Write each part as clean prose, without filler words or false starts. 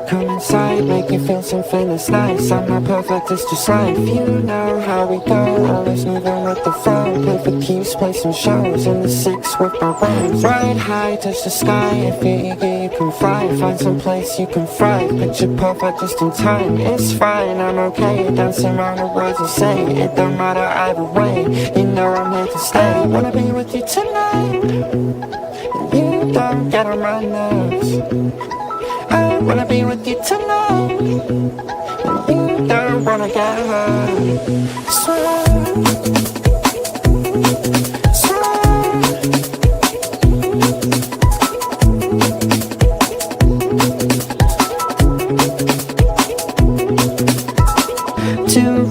Come inside, make you feel something that's nice. I'm not perfect, it's just life. You know how we go, always moving with the flow. Play for keeps, play some shows in the six with my rhymes. Ride high, touch the sky, if you're eager you can fly. Find some place you can thrive, picture perfect just in time. It's fine, I'm okay, dancing around the words you say. It don't matter either way, you know I'm here to stay. Wanna be with you tonight, and you don't get on my nerves. I wanna be with you tonight, and you don't wanna get hurt. Swear,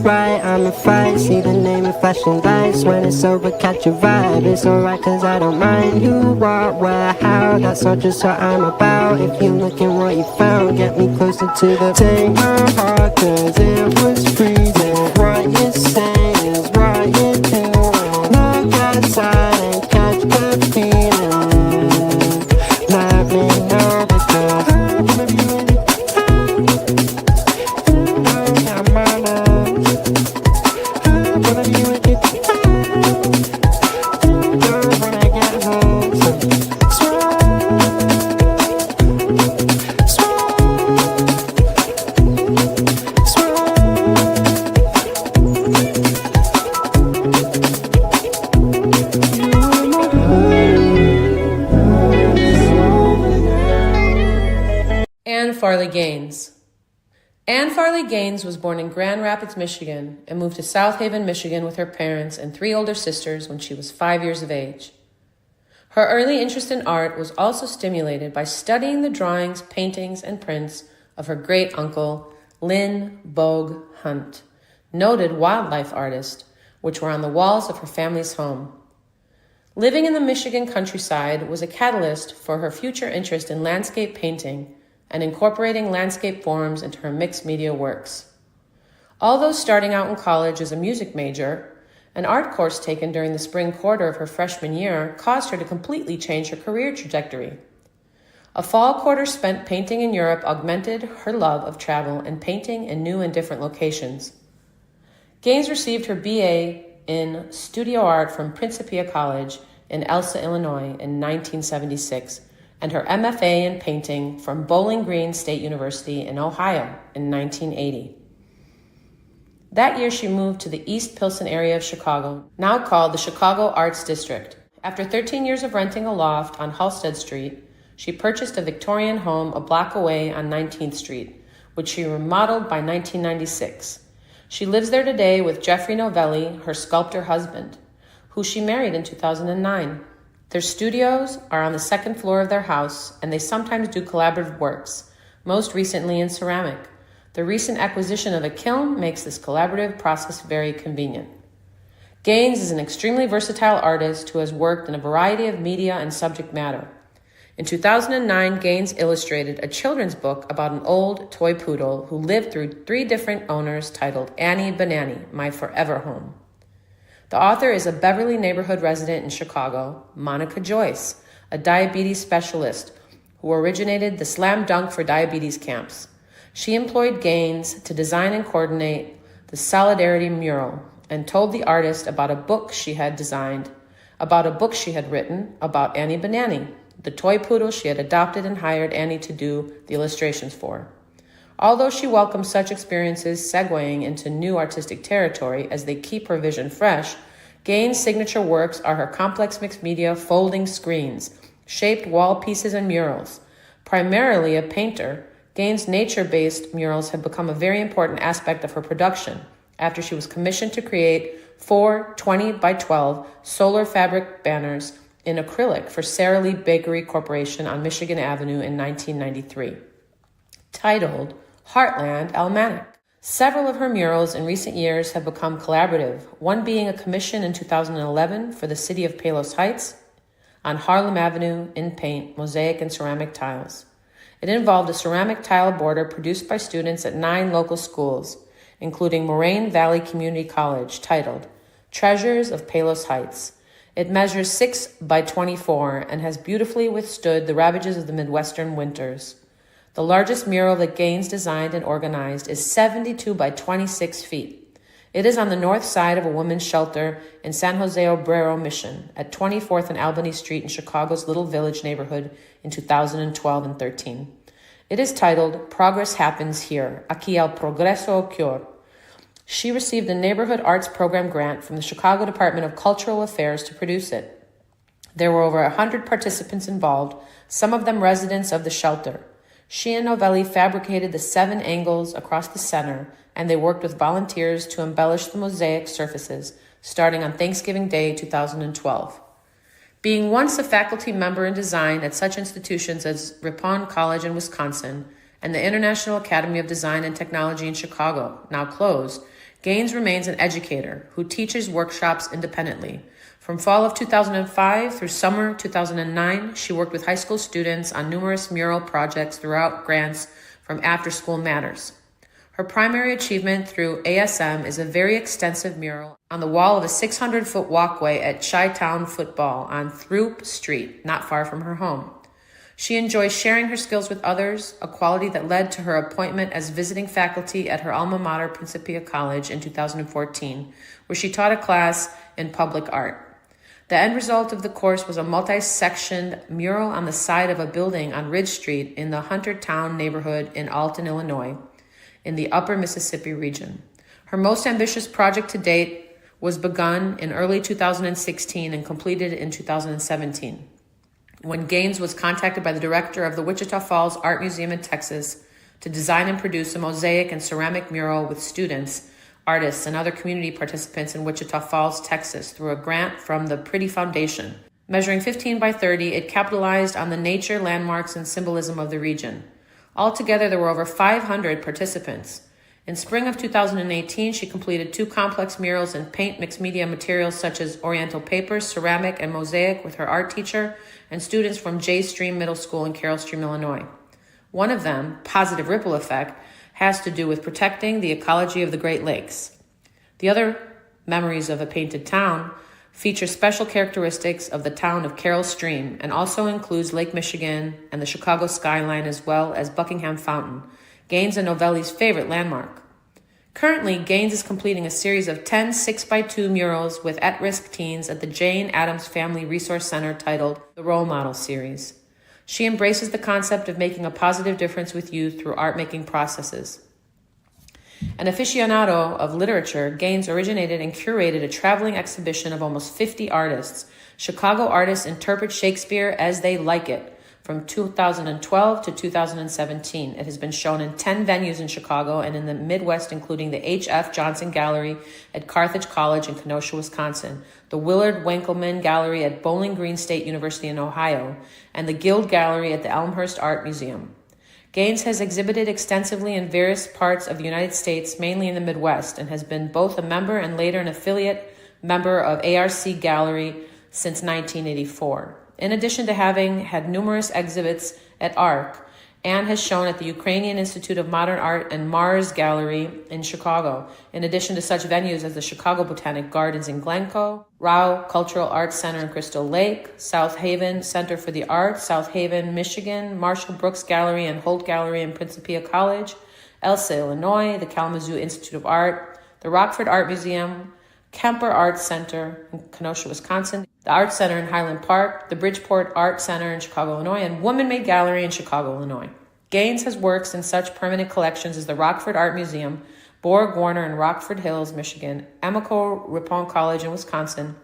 right, I'm a fight, see the name of flashing lights. When it's over, catch a vibe. It's alright cause I don't mind who, what, where, how. That's not just what I'm about. If you're looking what you found, get me closer to the take my heart cause it was freezing. What you say is what you do. Look outside and catch the feeling. Let me know because I'm gonna be with you. You know I'm my love. Farley Gaines. Anne Farley Gaines was born in Grand Rapids, Michigan, and moved to South Haven, Michigan with her parents and 3 older sisters when she was 5 years of age. Her early interest in art was also stimulated by studying the drawings, paintings, and prints of her great-uncle, Lynn Bogue Hunt, noted wildlife artist, which were on the walls of her family's home. Living in the Michigan countryside was a catalyst for her future interest in landscape painting and incorporating landscape forms into her mixed media works. Although starting out in college as a music major, an art course taken during the spring quarter of her freshman year caused her to completely change her career trajectory. A fall quarter spent painting in Europe augmented her love of travel and painting in new and different locations. Gaines received her BA in studio art from Principia College in Elsa, Illinois in 1976, and her MFA in painting from Bowling Green State University in Ohio in 1980. That year, she moved to the East Pilsen area of Chicago, now called the Chicago Arts District. After 13 years of renting a loft on Halsted Street, she purchased a Victorian home a block away on 19th Street, which she remodeled by 1996. She lives there today with Jeffrey Novelli, her sculptor husband, who she married in 2009. Their studios are on the second floor of their house, and they sometimes do collaborative works, most recently in ceramic. The recent acquisition of a kiln makes this collaborative process very convenient. Gaines is an extremely versatile artist who has worked in a variety of media and subject matter. In 2009, Gaines illustrated a children's book about an old toy poodle who lived through 3 different owners titled Annie Banani, My Forever Home. The author is a Beverly neighborhood resident in Chicago, Monica Joyce, a diabetes specialist who originated the Slam Dunk for Diabetes camps. She employed Gaines to design and coordinate the Solidarity mural and told the artist about a book she had designed, about a book she had written about Annie Banani, the toy poodle she had adopted and hired Annie to do the illustrations for. Although she welcomes such experiences segueing into new artistic territory as they keep her vision fresh, Gaines' signature works are her complex mixed media folding screens, shaped wall pieces, and murals. Primarily a painter, Gaines' nature-based murals have become a very important aspect of her production after she was commissioned to create 4 20 by 12 solar fabric banners in acrylic for Sara Lee Bakery Corporation on Michigan Avenue in 1993. Titled Heartland Almanac. Several of her murals in recent years have become collaborative, one being a commission in 2011 for the city of Palos Heights on Harlem Avenue in paint, mosaic, and ceramic tiles. It involved a ceramic tile border produced by students at 9 local schools, including Moraine Valley Community College, titled Treasures of Palos Heights. It measures 6 by 24 and has beautifully withstood the ravages of the Midwestern winters. The largest mural that Gaines designed and organized is 72 by 26 feet. It is on the north side of a women's shelter in San Jose Obrero Mission at 24th and Albany Street in Chicago's Little Village neighborhood in 2012 and 13. It is titled Progress Happens Here, Aquí el Progreso Ocurre. She received a Neighborhood Arts Program grant from the Chicago Department of Cultural Affairs to produce it. There were over 100 participants involved, some of them residents of the shelter. She and Novelli fabricated the 7 angles across the center, and they worked with volunteers to embellish the mosaic surfaces, starting on Thanksgiving Day 2012. Being once a faculty member in design at such institutions as Ripon College in Wisconsin and the International Academy of Design and Technology in Chicago, now closed, Gaines remains an educator who teaches workshops independently. From fall of 2005 through summer 2009, she worked with high school students on numerous mural projects throughout grants from After School Matters. Her primary achievement through ASM is a very extensive mural on the wall of a 600-foot walkway at Chi-Town Football on Throop Street, not far from her home. She enjoys sharing her skills with others, a quality that led to her appointment as visiting faculty at her alma mater, Peninsula College, in 2014, where she taught a class in public art. The end result of the course was a multi-sectioned mural on the side of a building on Ridge Street in the Huntertown neighborhood in Alton, Illinois, in the upper Mississippi region. Her most ambitious project to date was begun in early 2016 and completed in 2017, when Gaines was contacted by the director of the Wichita Falls Art Museum in Texas to design and produce a mosaic and ceramic mural with students, artists, and other community participants in Wichita Falls, Texas, through a grant from the Pretty Foundation. Measuring 15 by 30, it capitalized on the nature, landmarks, and symbolism of the region. Altogether, there were over 500 participants. In spring of 2018, she completed 2 complex murals in paint mixed media materials such as oriental paper, ceramic, and mosaic with her art teacher and students from J Stream Middle School in Carroll Stream, Illinois. One of them, Positive Ripple Effect, has to do with protecting the ecology of the Great Lakes. The other, Memories of a Painted Town, features special characteristics of the town of Carroll Stream and also includes Lake Michigan and the Chicago skyline as well as Buckingham Fountain, Gaines and Novelli's favorite landmark. Currently, Gaines is completing a series of 10 6x2 murals with at-risk teens at the Jane Addams Family Resource Center titled The Role Model Series. She embraces the concept of making a positive difference with youth through art-making processes. An aficionado of literature, Gaines originated and curated a traveling exhibition of almost 50 artists. Chicago artists interpret Shakespeare as they like it. From 2012 to 2017, it has been shown in 10 venues in Chicago and in the Midwest, including the H.F. Johnson Gallery at Carthage College in Kenosha, Wisconsin, the Willard Winkleman Gallery at Bowling Green State University in Ohio, and the Guild Gallery at the Elmhurst Art Museum. Gaines has exhibited extensively in various parts of the United States, mainly in the Midwest, and has been both a member and later an affiliate member of ARC Gallery since 1984. In addition to having had numerous exhibits at ARC, Anne has shown at the Ukrainian Institute of Modern Art and Mars Gallery in Chicago, in addition to such venues as the Chicago Botanic Gardens in Glencoe, Rao Cultural Arts Center in Crystal Lake, South Haven Center for the Arts, South Haven, Michigan, Marshall Brooks Gallery and Holt Gallery in Principia College, Elsa, Illinois, the Kalamazoo Institute of Art, the Rockford Art Museum, Kemper Arts Center in Kenosha, Wisconsin, the Arts Center in Highland Park, the Bridgeport Art Center in Chicago, Illinois, and Woman Made Gallery in Chicago, Illinois. Gaines has works in such permanent collections as the Rockford Art Museum, Borg Warner in Rockford Hills, Michigan, Amico Ripon College in Wisconsin,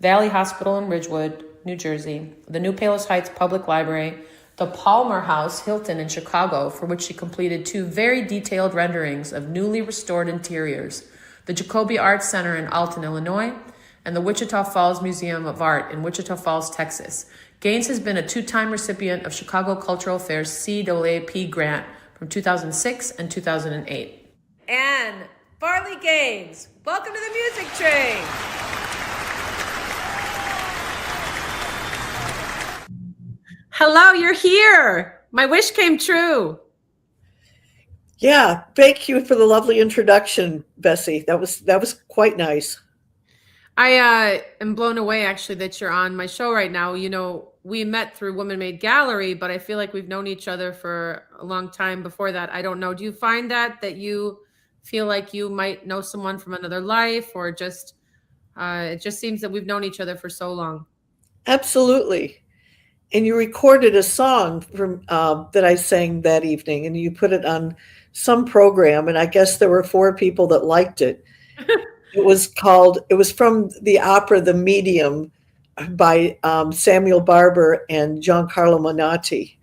Valley Hospital in Ridgewood, New Jersey, the New Palos Heights Public Library, the Palmer House Hilton in Chicago, for which she completed 2 very detailed renderings of newly restored interiors, the Jacoby Arts Center in Alton, Illinois, and the Wichita Falls Museum of Art in Wichita Falls, Texas. Gaines has been a 2-time recipient of Chicago Cultural Affairs CAAP grant from 2006 and 2008. And Farley Gaines, welcome to the Music Train. Hello, you're here. My wish came true. Yeah, thank you for the lovely introduction, Bessie. That was quite nice. I am blown away, actually, that you're on my show right now. You know, we met through Woman Made Gallery, but I feel like we've known each other for a long time before that. I don't know. Do you find that you feel like you might know someone from another life, or just it just seems that we've known each other for so long? Absolutely. And you recorded a song from that I sang that evening, and you put it on some program, and I guess there were 4 people that liked it. It was from the opera The Medium by Samuel Barber and Giancarlo Monati.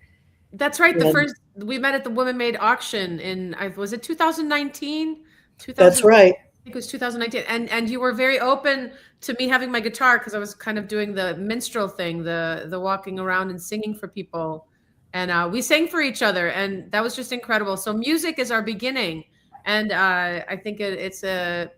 That's right. The And first we met at the Woman Made auction in was it 2019? 2000, that's right. I think it was 2019. And you were very open to me having my guitar, because I was kind of doing the minstrel thing, the walking around and singing for people. And we sang for each other, and that was just incredible. So music is our beginning. And I think it's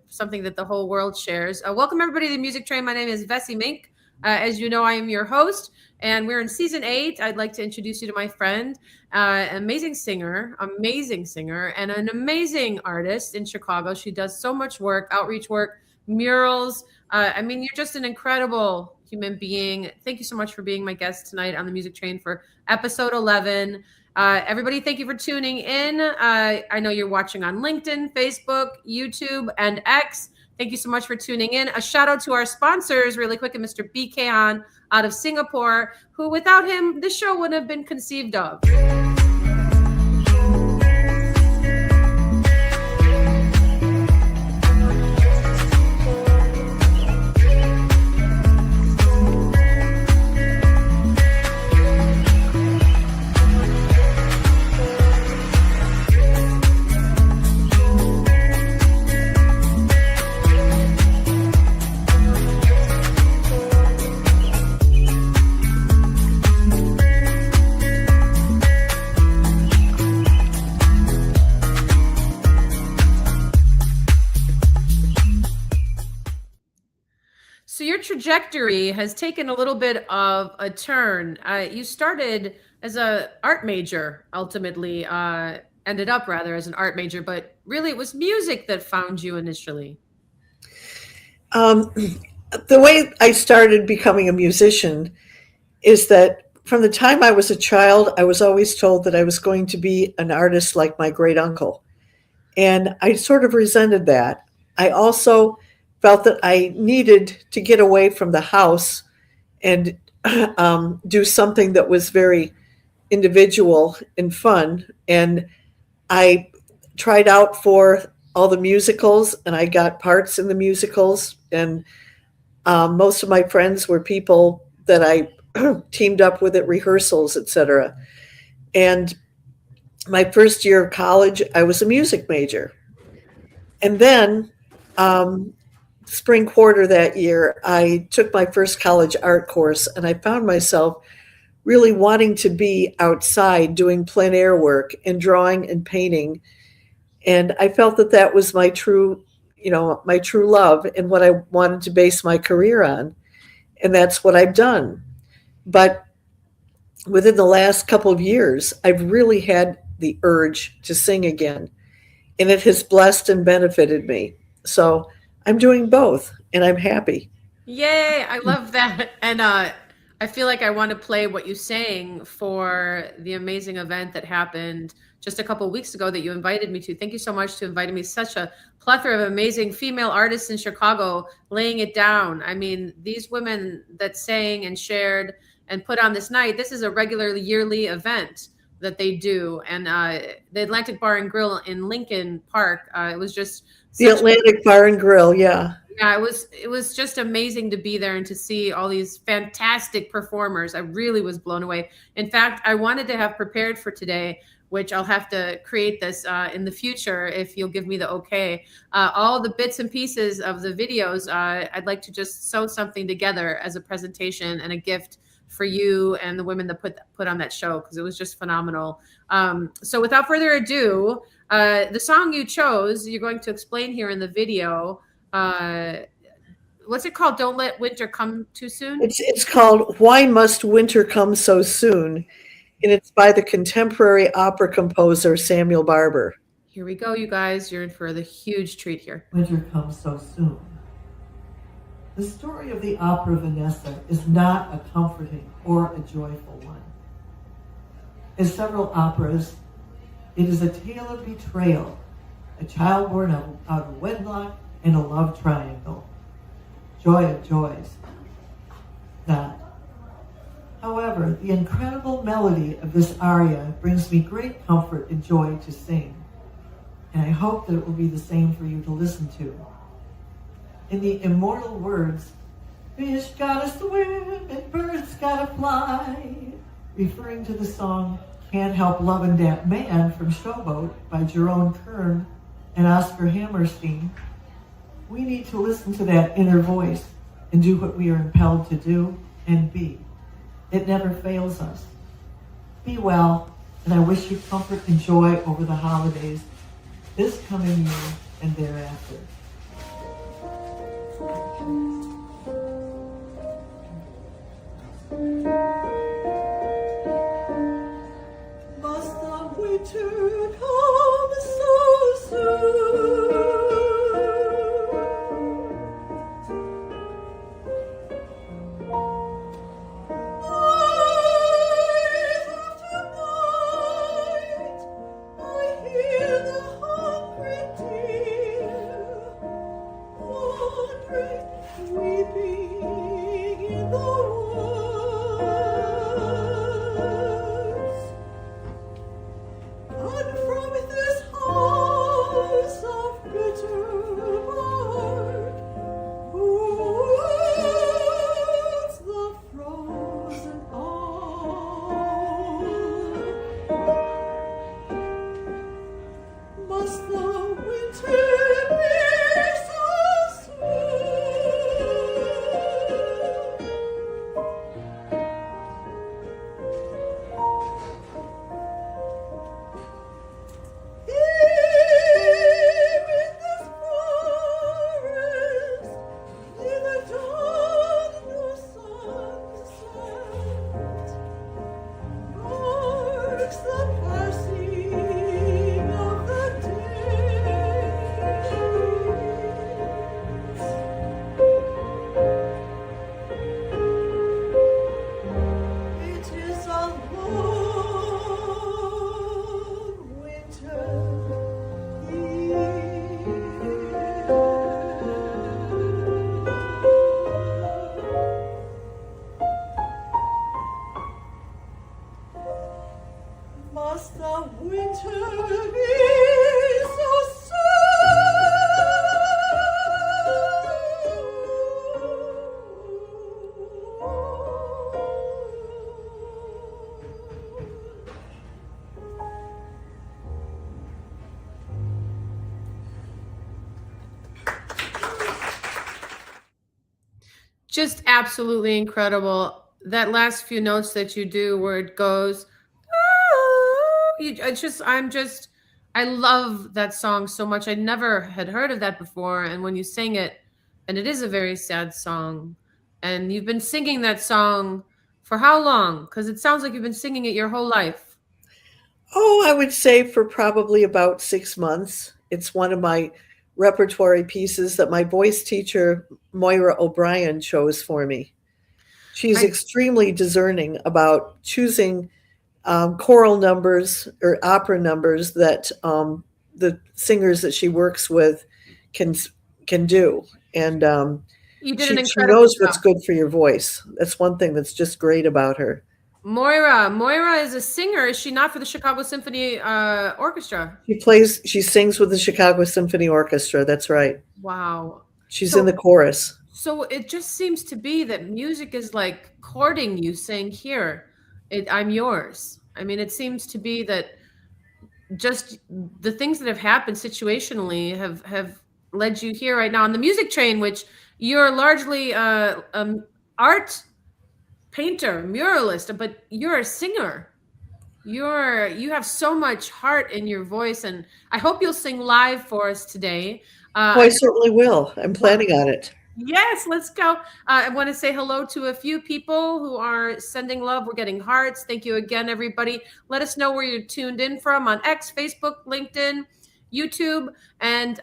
something that the whole world shares. Welcome, everybody, to the Music Train. My name is Vessie Mink. As you know, I am your host, and we're in season 8. I'd like to introduce you to my friend, amazing singer, and an amazing artist in Chicago. She does so much work, outreach work, murals. I mean, you're just an incredible human being. Thank you so much for being my guest tonight on the Music Train for episode 11. Everybody, thank you for tuning in. I know you're watching on LinkedIn, Facebook, YouTube, and X. Thank you so much for tuning in. A shout out to our sponsors really quick, and Mr. BK Han out of Singapore, who without him, this show wouldn't have been conceived of. So your trajectory has taken a little bit of a turn. You started as an art major, ultimately ended up rather as an art major, but really it was music that found you initially. The way I started becoming a musician is that from the time I was a child, I was always told that I was going to be an artist like my great uncle. And I sort of resented that. I also felt that I needed to get away from the house and do something that was very individual and fun. And I tried out for all the musicals, and I got parts in the musicals. And most of my friends were people that I teamed up with at rehearsals, etc. And my first year of college, I was a music major. And then spring quarter that year, I took my first college art course, and I found myself really wanting to be outside doing plein air work and drawing and painting. And I felt that that was my true love and what I wanted to base my career on. And that's what I've done. But within the last couple of years, I've really had the urge to sing again. And it has blessed and benefited me. So I'm doing both, and I'm happy. Yay, I love that. And I feel like I want to play what you sang for the amazing event that happened just a couple of weeks ago that you invited me to. Thank you so much to inviting me. Such a plethora of amazing female artists in Chicago laying it down. I mean, these women that sang and shared and put on this night, this is a regular yearly event that they do. And the Atlantic Bar and Grill in Lincoln Park, it was just the Atlantic Bar and Grill, yeah. Yeah, it was just amazing to be there and to see all these fantastic performers. I really was blown away. In fact, I wanted to have prepared for today, which I'll have to create this in the future if you'll give me the okay. All the bits and pieces of the videos, I'd like to just sew something together as a presentation and a gift for you and the women that put on that show, because it was just phenomenal. So without further ado, the song you chose, you're going to explain here in the video. What's it called? Don't Let Winter Come Too Soon? It's called Why Must Winter Come So Soon? And it's by the contemporary opera composer Samuel Barber. Here we go, you guys. You're in for the huge treat here. Winter comes so soon. The story of the opera Vanessa is not a comforting or a joyful one. As several operas, it is a tale of betrayal, a child born out of wedlock, and a love triangle. Joy of joys. Not. However, the incredible melody of this aria brings me great comfort and joy to sing, and I hope that it will be the same for you to listen to. In the immortal words, fish gotta swim and birds gotta fly, referring to the song Can't Help Lovin' Dat Man from Showboat by Jerome Kern and Oscar Hammerstein, we need to listen to that inner voice and do what we are impelled to do and be. It never fails us. Be well, and I wish you comfort and joy over the holidays, this coming year and thereafter. Must the winter come so soon? Just absolutely incredible. That last few notes that you do where it goes, I love that song so much. I never had heard of that before. And when you sing it, and it is a very sad song, and you've been singing that song for how long? Because it sounds like you've been singing it your whole life. Oh, I would say for probably about 6 months. It's one of my repertory pieces that my voice teacher, Moira O'Brien, chose for me. She's extremely discerning about choosing choral numbers or opera numbers that the singers that she works with can do. And You did she, an she incredible knows job. what's good for your voice. That's one thing that's just great about her. Moira is a singer, is she not, for the Chicago Symphony Orchestra? She sings with the Chicago Symphony Orchestra. That's right. Wow. She's in the chorus. So it just seems to be that music is like courting you, saying, here, I'm yours. I mean, it seems to be that just the things that have happened situationally have led you here right now on the music train, which you're largely art painter, muralist, but you're a singer. You have so much heart in your voice, and I hope you'll sing live for us today. I certainly will. I'm planning on it. Yes, let's go. I want to say hello to a few people who are sending love. We're getting hearts. Thank you again, everybody. Let us know where you're tuned in from on X, Facebook, LinkedIn. YouTube. And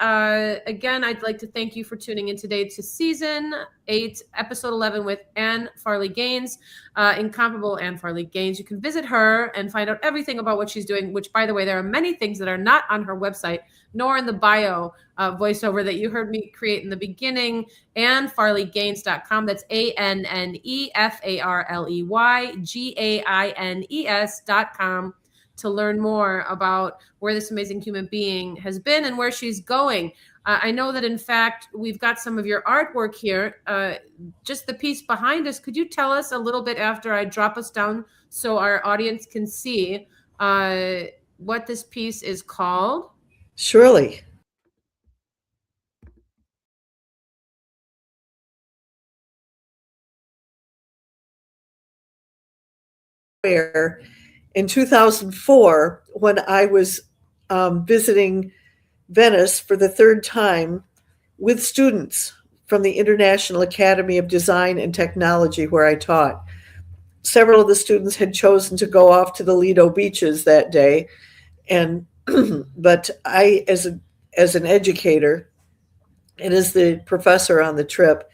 again, I'd like to thank you for tuning in today to season 8, episode 11 with Anne Farley Gaines, incomparable Anne Farley Gaines. You can visit her and find out everything about what she's doing, which, by the way, there are many things that are not on her website, nor in the bio voiceover that you heard me create in the beginning. AnneFarleyGaines.com. That's AnneFarleyGaines.com to learn more about where this amazing human being has been and where she's going. I know that, in fact, we've got some of your artwork here, just the piece behind us. Could you tell us a little bit after I drop us down so our audience can see what this piece is called? Surely. Where in 2004, when I was visiting Venice for the third time with students from the International Academy of Design and Technology, where I taught. Several of the students had chosen to go off to the Lido beaches that day, and but I, as an educator and as the professor on the trip,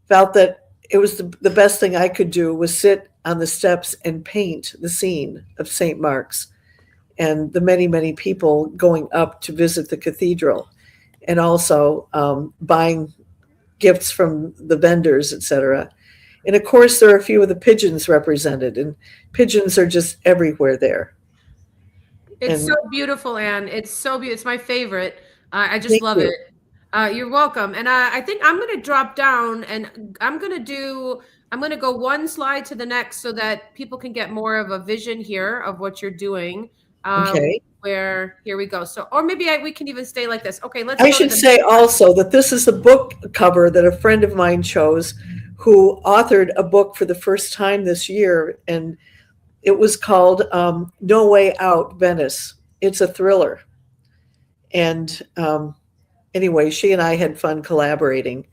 felt that it was the best thing I could do was sit on the steps and paint the scene of St. Mark's and the many, many people going up to visit the cathedral, and also buying gifts from the vendors, etc. And of course, there are a few of the pigeons represented, and pigeons are just everywhere there. It's And so beautiful, Anne. It's so beautiful. It's my favorite. I just thank love you. it. You're welcome. And I think I'm going to drop down and I'm going to go one slide to the next so that people can get more of a vision here of what you're doing. Okay. Here we go. So, or maybe we can even stay like this. Okay, let's I go to should the say next one. also that this is a book cover that a friend of mine chose who authored a book for the first time this year, and it was called No Way Out Venice. It's a thriller. And anyway, she and I had fun collaborating.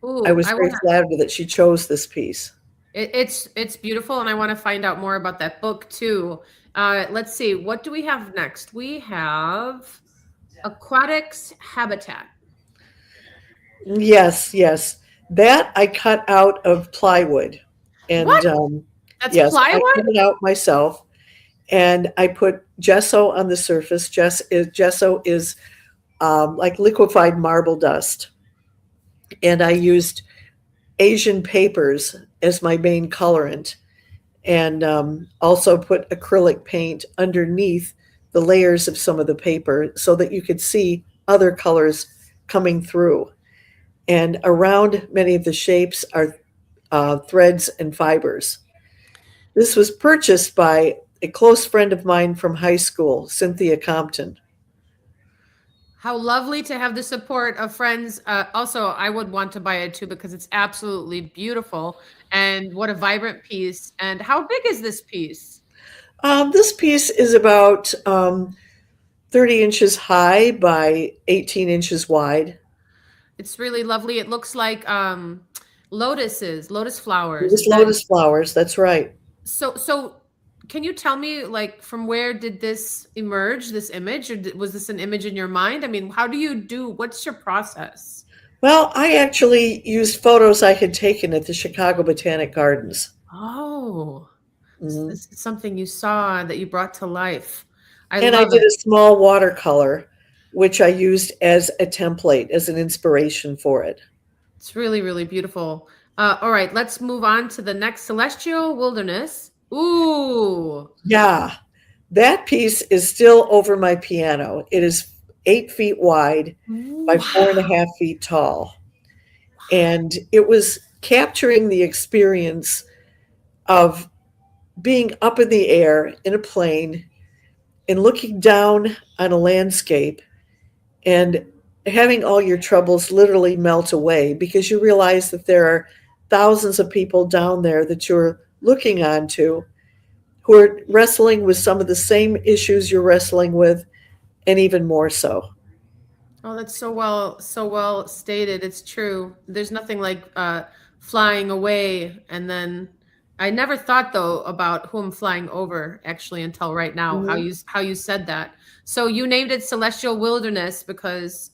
I Ooh, was I very want to. flattered that she chose this piece. It's beautiful, and I want to find out more about that book too. Let's see. What do we have next? We have aquatics habitat. Yes, yes. That I cut out of plywood. And What? That's yes, I cut plywood? it out myself. And I put gesso on the surface. Gesso is like liquefied marble dust. And I used Asian papers as my main colorant, and also put acrylic paint underneath the layers of some of the paper so that you could see other colors coming through. And around many of the shapes are threads and fibers. This was purchased by a close friend of mine from high school, Cynthia Compton. How lovely to have the support of friends. Also, I would want to buy it too because it's absolutely beautiful. And what a vibrant piece. And how big is this piece? This piece is about 30 inches high by 18 inches wide. It's really lovely. It looks like lotus flowers. It's Is that lotus flowers, that's right. so? Can you tell me, like, from where did this emerge, this image, or was this an image in your mind? I mean, how do you do, what's your process? Well, I actually used photos I had taken at the Chicago Botanic Gardens. Oh, so Mhm. this is something you saw that you brought to life. I And I love did it. a small watercolor, which I used as a template, as an inspiration for it. It's really, really beautiful. All right, let's move on to the next celestial wilderness. Ooh, Yeah, that piece is still over my piano. It is 8 feet wide by four and a wow. half feet tall. And it was capturing the experience of being up in the air in a plane and looking down on a landscape and having all your troubles literally melt away because you realize that there are thousands of people down there that you're looking onto who are wrestling with some of the same issues you're wrestling with, and even more so. Oh, that's so well stated. It's true. There's nothing like flying away and then I never thought though about who I'm flying over actually until right now. Mhm. How you said that. So you named it Celestial Wilderness because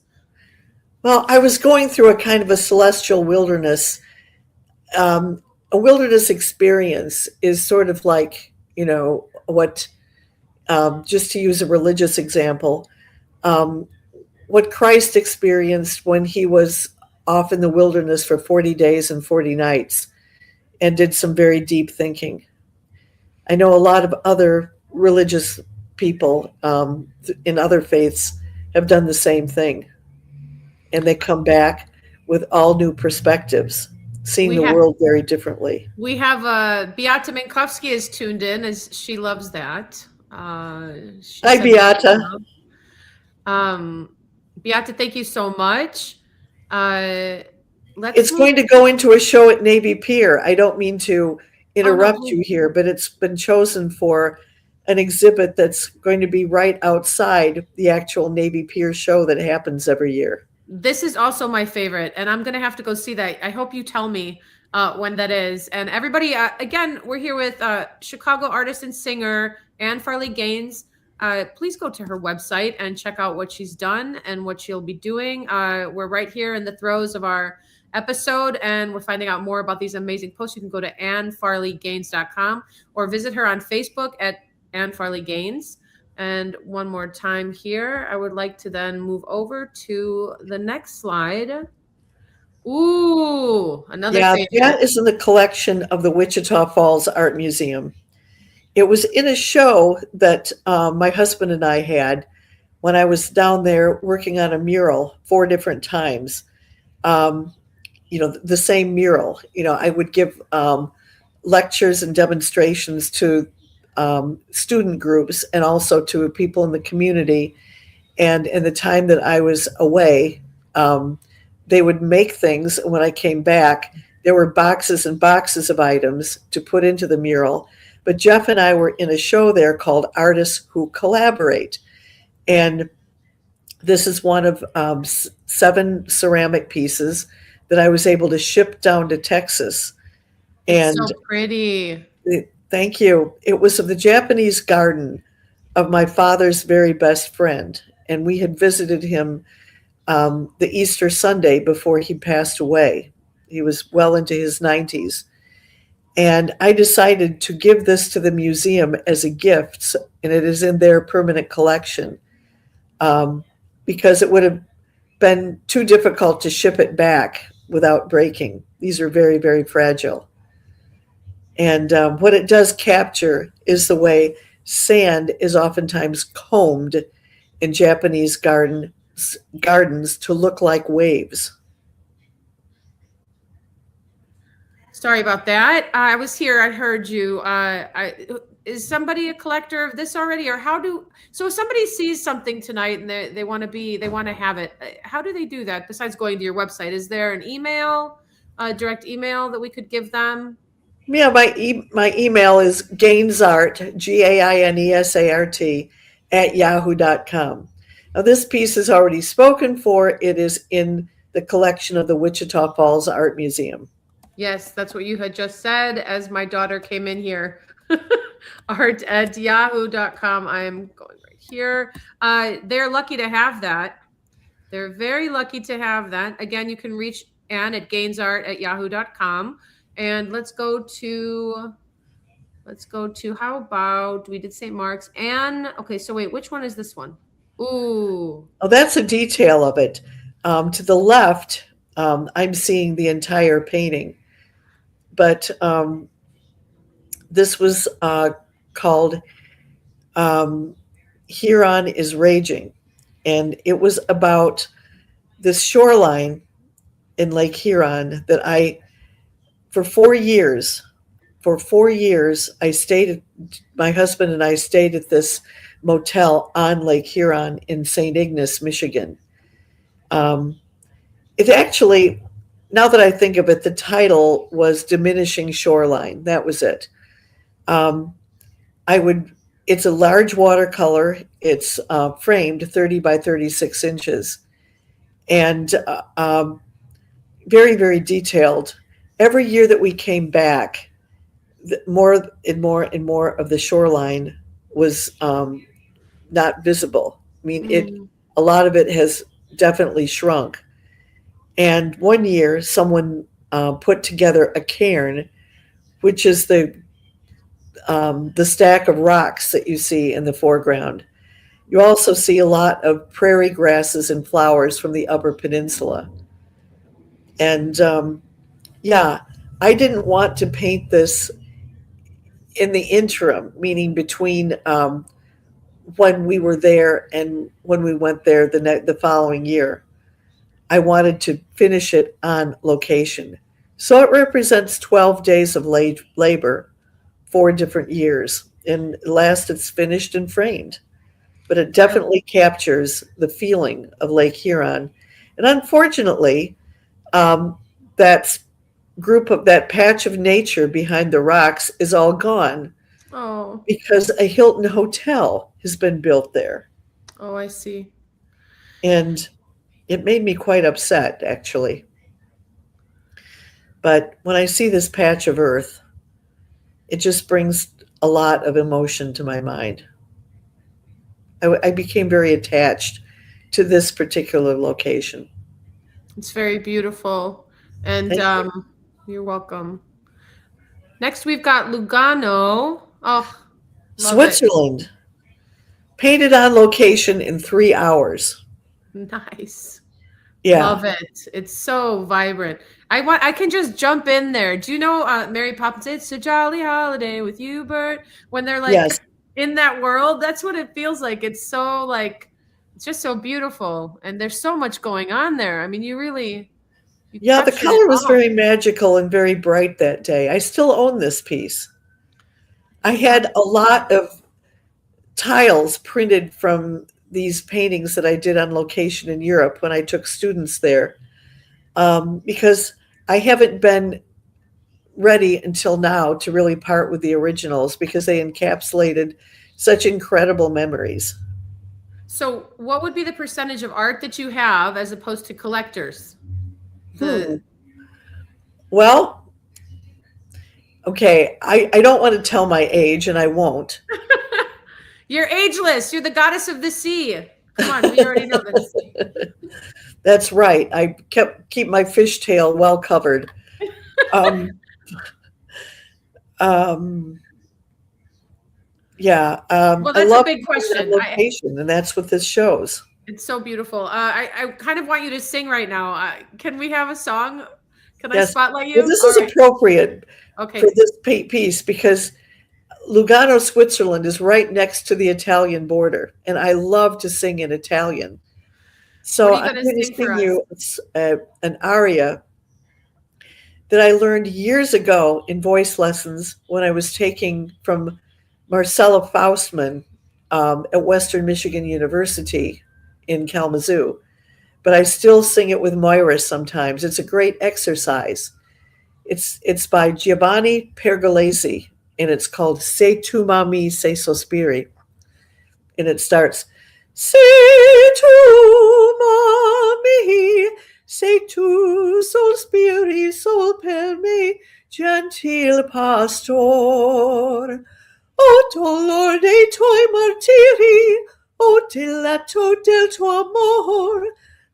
Well, I was going through a kind of a celestial wilderness. A wilderness experience is sort of like, what, just to use a religious example, um, what Christ experienced when he was off in the wilderness for 40 days and 40 nights and did some very deep thinking. I know a lot of other religious people in other faiths have done the same thing, and they come back with all new perspectives, seeing we the have world very differently. Beata Minkowski is tuned in as she loves that. She Hi, said Beata. um Beata, thank you so much. Uh let's It's move. going to go into a show at Navy Pier. I don't mean to Oh no, interrupt please. you here, but it's been chosen for an exhibit that's going to be right outside the actual Navy Pier show that happens every year. This is also my favorite, and I'm gonna have to go see that. I hope you tell me when that is. And everybody, again, we're here with Chicago artist and singer Anne Farley Gaines. Please go to her website and check out what she's done and what she'll be doing. We're right here in the throes of our episode, and we're finding out more about these amazing posts. You can go to AnneFarleyGaines.com or visit her on Facebook at Anne Farley Gaines. And one more time here, I would like to then move over to the next slide. Ooh, another Yeah, favorite. that is in the collection of the Wichita Falls Art Museum. It was in a show that my husband and I had when I was down there working on a mural 4 different times. Um, the same mural. I would give lectures and demonstrations to student groups and also to people in the community. And in the time that I was away, they would make things. When I came back, there were boxes and boxes of items to put into the mural. But Jeff and I were in a show there called Artists Who Collaborate. And this is one of 7 ceramic pieces that I was able to ship down to Texas. It's And so pretty. thank you. It was of the Japanese garden of my father's very best friend. And we had visited him the Easter Sunday before he passed away. He was well into his 90s. And I decided to give this to the museum as a gift, and it is in their permanent collection because it would have been too difficult to ship it back without breaking. These are very, very fragile. And what it does capture is the way sand is oftentimes combed in Japanese gardens to look like waves. Sorry about that. I was here. I heard you. Is somebody a collector of this already, or how do? So if somebody sees something tonight and they want to have it. How do they do that? Besides going to your website, is there an email, a direct email that we could give them? Yeah, my email is gainesart, GAINESART, at yahoo.com. Now, this piece is already spoken for. It is in the collection of the Wichita Falls Art Museum. Yes, that's what you had just said as my daughter came in here. art@yahoo.com. I am going right here. They're lucky to have that. They're very lucky to have that. Again, you can reach Anne at gainesart@yahoo.com. And let's go to how about we did St. Mark's. Anne, okay, so wait, which one is this one? Ooh. Oh, that's a detail of it. To the left, I'm seeing the entire painting. But this was called Huron is Raging. And it was about this shoreline in Lake Huron that for 4 years, my husband and I stayed at this motel on Lake Huron in St. Ignace, Michigan. It actually, now that I think of it, the title was Diminishing Shoreline. That was it. It's a large watercolor. It's framed 30 by 36 inches and very, very detailed. Every year that we came back, more and more and more of the shoreline was not visible. I mean, Mm. a lot of it has definitely shrunk. And one year, someone put together a cairn, which is the stack of rocks that you see in the foreground. You also see a lot of prairie grasses and flowers from the Upper Peninsula. And yeah, I didn't want to paint this in the interim, meaning between when we were there and when we went there the following year. I wanted to finish it on location. So it represents 12 days of labor, 4 different years. And last it's finished and framed. But it definitely captures the feeling of Lake Huron. And unfortunately, um, that that patch of nature behind the rocks is all gone Oh, because a Hilton hotel has been built there. oh, I see. And it made me quite upset, actually. But when I see this patch of earth, it just brings a lot of emotion to my mind. I became very attached to this particular location. It's very beautiful. And Thank you. you're welcome. Next, we've got Lugano. Oh, love it. Switzerland, painted on location in 3 hours. Nice. Yeah, Love it. It's so vibrant. I can just jump in there. Do you know Mary Poppins? It's a jolly holiday with you, Bert. When they're yes. like in that world, that's what it feels like. It's so like it's just so beautiful. And there's so much going on there. I mean, you Yeah, the captured it color was all. very magical and very bright that day. I still own this piece. I had a lot of tiles printed from these paintings that I did on location in Europe when I took students there, because I haven't been ready until now to really part with the originals because they encapsulated such incredible memories. So, what would be the percentage of art that you have as opposed to collectors? Hmm. The Well, okay, I don't want to tell my age, and I won't. You're ageless. You're the goddess of the sea. Come on, we already know this. That's right. I keep my fishtail well covered. Um, um, yeah, Well, I that's a love big that question. location, and that's what this shows. It's so beautiful. I kind of want you to sing right now. Can we have a song? Can I Yes. spotlight Well, you? this All is right. appropriate for Okay. this piece because Lugano, Switzerland is right next to the Italian border, and I love to sing in Italian. What are So you I'm going to going to sing for sing us? you an aria that I learned years ago in voice lessons when I was taking from Marcella Faustman at Western Michigan University in Kalamazoo. But I still sing it with Moira sometimes. It's a great exercise. It's by Giovanni Pergolesi, and it's called Se tu mami se sospiri. And it starts, Se tu mami, se tu sospiri sol per me, gentil pastor. O dolor dei tuoi martiri, o diletto del tuo amor,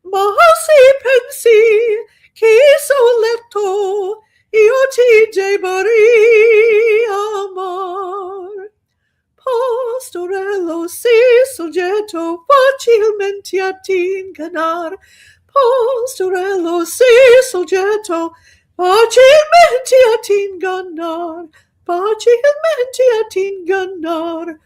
ma se pensi che soletto io ti debori amar. Pastorello si soggetto facilmente a tinganar. Pastorello si soggetto facilmente a tinganar. Facilmente a tinganar.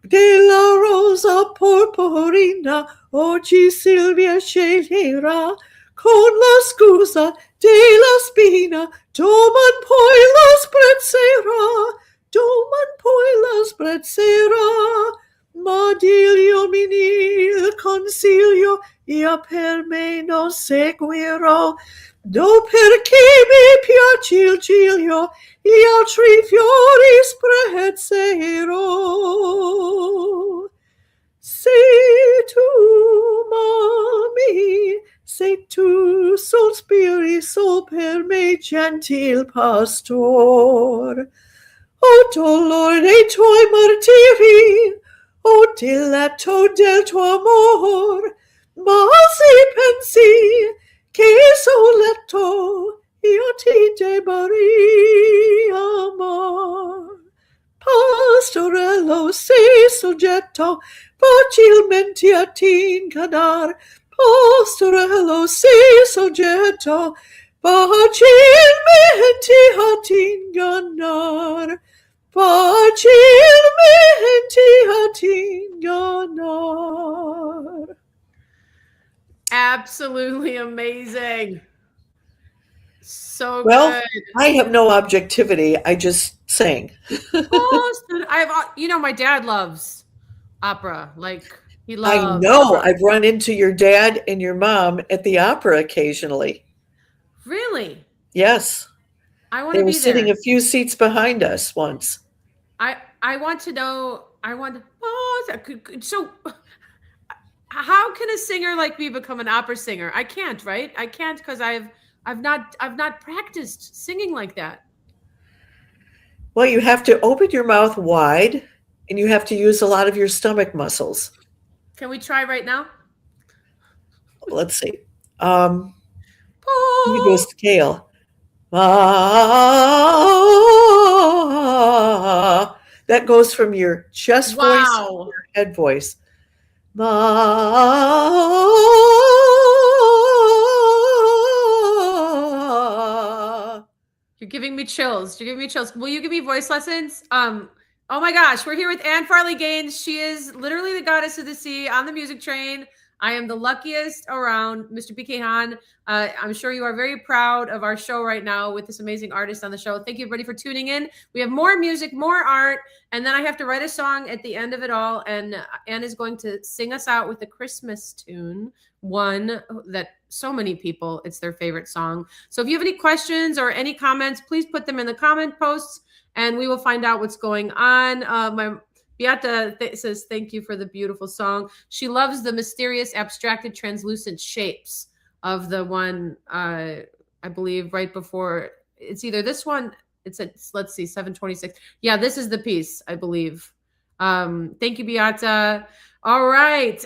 Della rosa porporina oggi Silvia sceglierà con la scusa della spina, doman poi la sprezzerà, doman poi la sprezzerà. Ma dilio il consiglio, io per me non seguirò, do perché mi piace il giglio, gli altri fiori sprezzerò. Sei tu, mami, sei tu, sospiri sol per me, gentil pastor. O dolore tuoi martiri, o diletto del tuo amor, ma si pensi che soletto io ti debari amar. Pastorello sei soggetto facilmente a t'incanar, pastorello sei soggetto facilmente a t'ingannar, facilmente a t'ingannar. Absolutely amazing. So Well, good. I have no objectivity. I just sang. My dad loves opera. Like he I loves know. opera. I've run into your dad and your mom at the opera occasionally. Really? Yes. I want They to were be sitting there. a few seats behind us once. I want to know. I want. So how can a singer like me become an opera singer? I can't, right? I can't because I've not practiced singing like that. Well, you have to open your mouth wide and you have to use a lot of your stomach muscles. Can we try right now? Let's see. Um, you can do a Oh, scale. Ah, that goes from your chest voice to wow. your head voice. Ah. You're giving me chills. You're giving me chills. Will you give me voice lessons? Oh my gosh, we're here with Anne Farley Gaines. She is literally the goddess of the sea on the music train. I am the luckiest around, Mr. BK Han. I'm sure you are very proud of our show right now with this amazing artist on the show. Thank you, everybody, for tuning in. We have more music, more art, and then I have to write a song at the end of it all. And Anne is going to sing us out with a Christmas tune, one that so many people, it's their favorite song. So if you have any questions or any comments, please put them in the comment posts and we will find out what's going on. My Beata says, thank you for the beautiful song. She loves the mysterious, abstracted, translucent shapes of the one, I believe, right before. It's either this one. Let's see, 726. Yeah, this is the piece, I believe. Thank you, Beata. All right,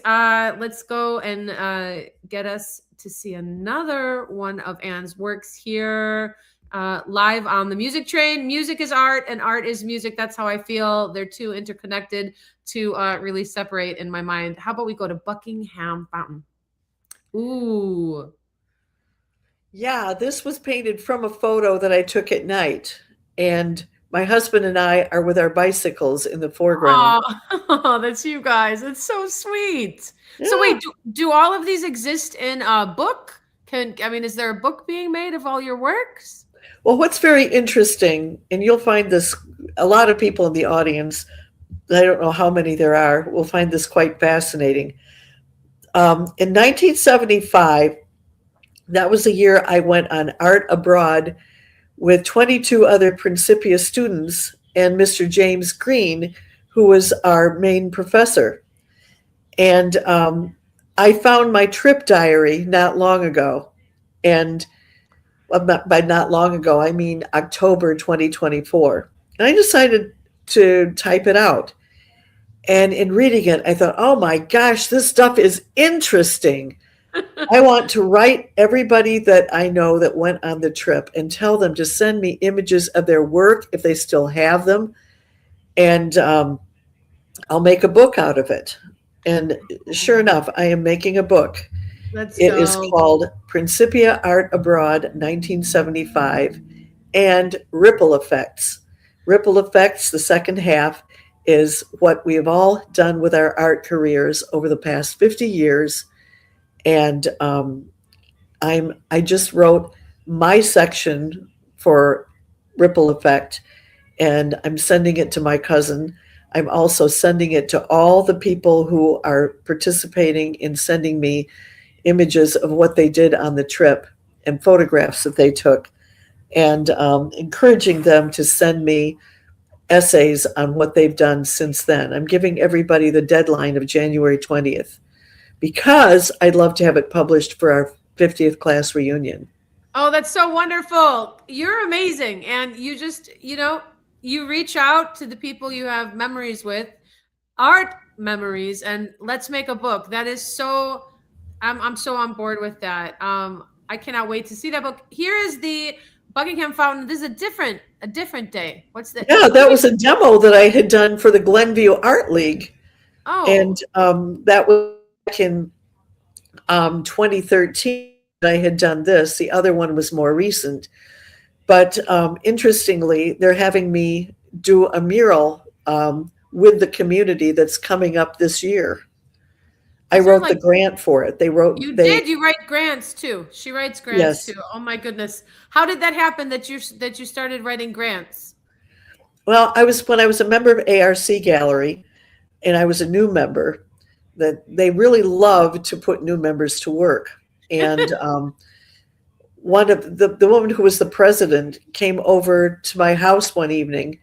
let's go and get us to see another one of Anne's works here live on the music train. Music is art and art is music. That's how I feel. They're too interconnected to really separate in my mind. How about we go to Buckingham Fountain? Ooh. Yeah, this was painted from a photo that I took at night. And my husband and I are with our bicycles in the foreground. Oh, that's you guys. It's so sweet. Yeah. So wait, do all of these exist in a book? Is there a book being made of all your works? Well, what's very interesting, and you'll find this, a lot of people in the audience, I don't know how many there are, will find this quite fascinating. In 1975, that was the year I went on art abroad with 22 other Principia students and Mr. James Green, who was our main professor. And I found my trip diary not long ago. And by not long ago, I mean October 2024. And I decided to type it out. And in reading it, I thought, oh my gosh, this stuff is interesting. I want to write everybody that I know that went on the trip and tell them to send me images of their work if they still have them. And I'll make a book out of it. And sure enough, I am making a book. It is called Principia Art Abroad 1975 and Ripple Effects. Ripple Effects, the second half, is what we have all done with our art careers over the past 50 years. And I just wrote my section for Ripple Effect, and I'm sending it to my cousin. I'm also sending it to all the people who are participating in sending me images of what they did on the trip and photographs that they took, and encouraging them to send me essays on what they've done since then. I'm giving everybody the deadline of January 20th because I'd love to have it published for our 50th class reunion. Oh, that's so wonderful. You're amazing. And you reach out to the people you have memories with, art memories, and let's make a book. That is so, I'm so on board with that. I cannot wait to see that book. Here is the Buckingham Fountain. This is a different day. What's the Yeah, that was a demo that I had done for the Glenview Art League, and Oh, that was back in 2013. I had done this. The other one was more recent, but interestingly, they're having me do a mural with the community that's coming up this year. I these are wrote the like, grant for it. you did. You write grants too. She writes grants too. Yes. Oh my goodness. How did that happen that you started writing grants? Well, when I was a member of ARC Gallery, and I was a new member, that they really love to put new members to work. And one of the woman who was the president came over to my house one evening,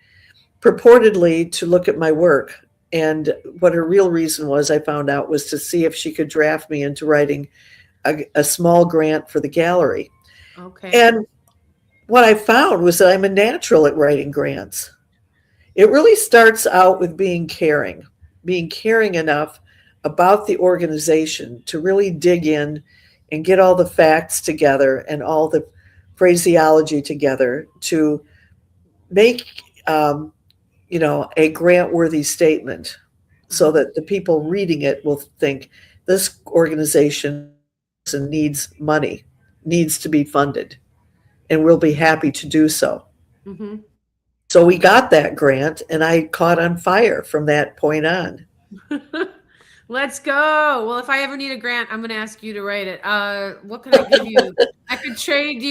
purportedly to look at my work. And what her real reason was, I found out, was to see if she could draft me into writing a small grant for the gallery. Okay. And what I found was that I'm a natural at writing grants. It really starts out with being caring enough about the organization to really dig in and get all the facts together and all the phraseology together to make, a grant worthy statement so that the people reading it will think this organization needs money, needs to be funded, and we'll be happy to do so. Mm-hmm. So we got that grant, and I caught on fire from that point on. Let's go. Well, if I ever need a grant, I'm going to ask you to write it. What could I give you? I could trade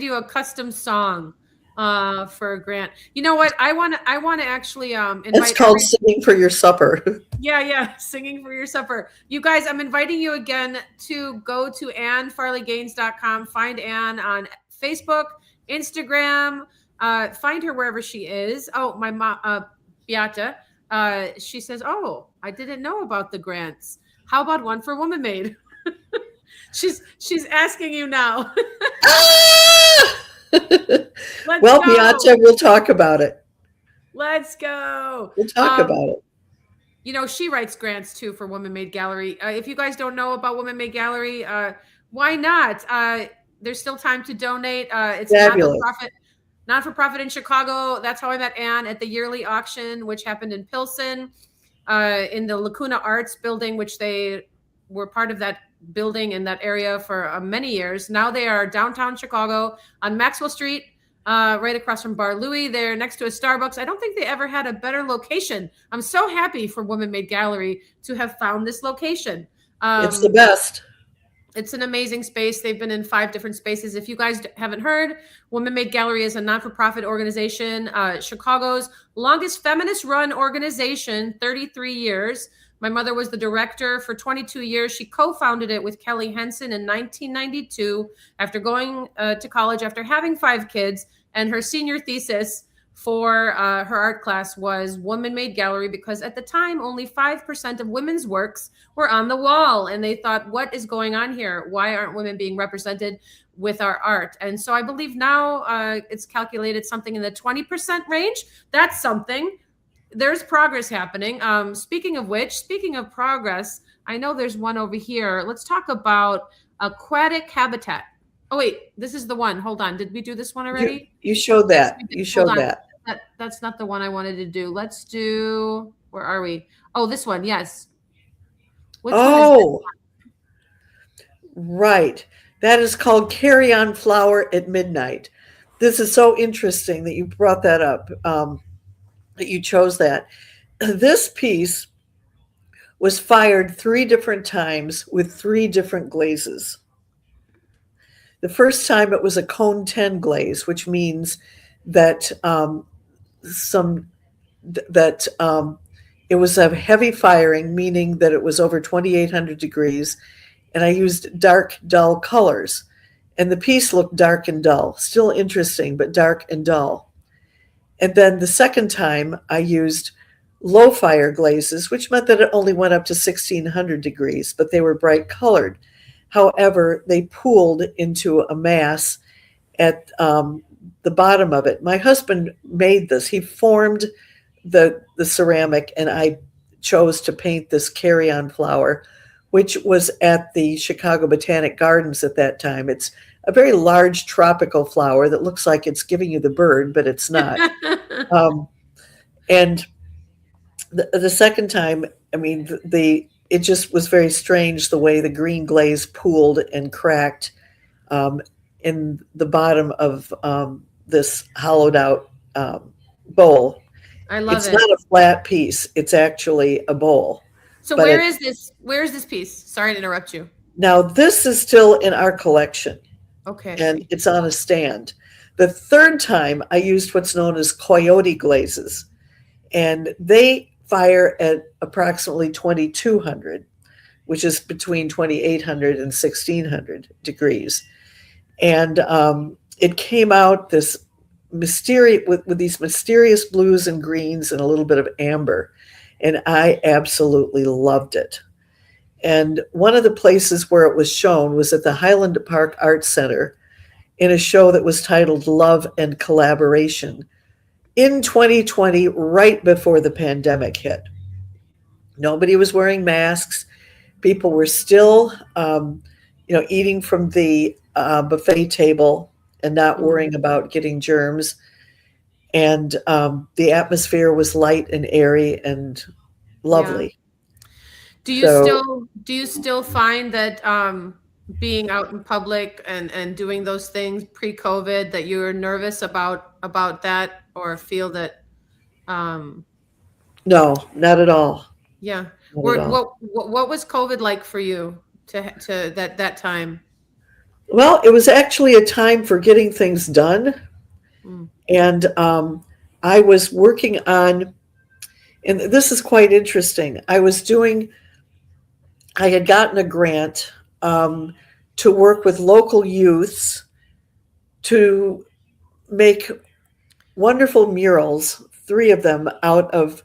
you a custom song for a grant. You know what? I want to actually It's invite called Singing for Your Supper. yeah, singing for your supper. You guys, I'm inviting you again to go to AnneFarleyGaines.com. Find Anne on Facebook, Instagram, find her wherever she is. Oh, my mom, Beata, she says, "Oh, I didn't know about the grants. How about one for Woman Made?" she's asking you now. Ah! Let's Well, go. Beata, we'll talk about it. Let's go. We'll talk about it. You know, she writes grants too for Woman Made Gallery. If you guys don't know about Woman Made Gallery, why not? There's still time to donate. It's a Fabulous. not for profit in Chicago. That's how I met Anne at the yearly auction, which happened in Pilsen, in the Lacuna Arts building, which they were part of that building in that area for many years. Now they are downtown Chicago on Maxwell Street, right across from Bar Louie. They're next to a Starbucks. I don't think they ever had a better location. I'm so happy for Woman Made Gallery to have found this location. It's the best. It's an amazing space. They've been in 5 different spaces. If you guys haven't heard, Woman Made Gallery is a not-for-profit organization, Chicago's longest feminist-run organization, 33 years. My mother was the director for 22 years. She co-founded it with Kelly Henson in 1992 after going to college, after having 5 kids, and her senior thesis for her art class was Woman Made Gallery, because at the time only 5% of women's works were on the wall, and they thought, what is going on here? Why aren't women being represented with our art? And so I believe now it's calculated something in the 20% range. That's something. There's progress happening. Speaking of which, speaking of progress, I know there's one over here. Let's talk about aquatic habitat. Oh wait, this is the one. Hold on. Did we do this one already? You showed Yes, that. we did. You Hold showed on. that. That's not the one I wanted to do. Let's do, where are we? Oh, this one. Yes. Which one is this? Oh, right. That is called Carry On Flower at Midnight. This is so interesting that you brought that up, that you chose that. This piece was fired 3 different times with 3 different glazes. The first time it was a cone 10 glaze, which means that some that it was a heavy firing, meaning that it was over 2,800 degrees, and I used dark, dull colors. And the piece looked dark and dull, still interesting, but dark and dull. And then the second time I used low fire glazes, which meant that it only went up to 1,600 degrees, but they were bright colored. However, they pooled into a mass at the bottom of it. My husband made this. He formed the ceramic, and I chose to paint this carry-on flower, which was at the Chicago Botanic Gardens at that time. It's a very large tropical flower that looks like it's giving you the bird, but it's not. And the second time, I mean, it just was very strange the way the green glaze pooled and cracked in the bottom of this hollowed out bowl. I love It's it. not a flat piece. It's actually a bowl. So But where is this? Where is this piece? Sorry to interrupt you. Now, this is still in our collection, Okay. and it's on a stand. The third time, I used what's known as coyote glazes, and they fire at approximately 2200, which is between 2800 and 1600 degrees. And it came out this mysterious with these mysterious blues and greens and a little bit of amber, and I absolutely loved it. And one of the places where it was shown was at the Highland Park Art Center in a show that was titled Love and Collaboration in 2020, right before the pandemic hit. Nobody was wearing masks. People were still eating from the buffet table and not worrying about getting germs. And the atmosphere was light and airy and lovely. Do you still find that being out in public and doing those things pre-COVID that you're nervous about that, or feel that? No, not at all. Yeah. Not at all. What was COVID like for you to that time? Well, it was actually a time for getting things done. And I was working on, and this is quite interesting. I had gotten a grant to work with local youths to make wonderful murals, 3 of them, out of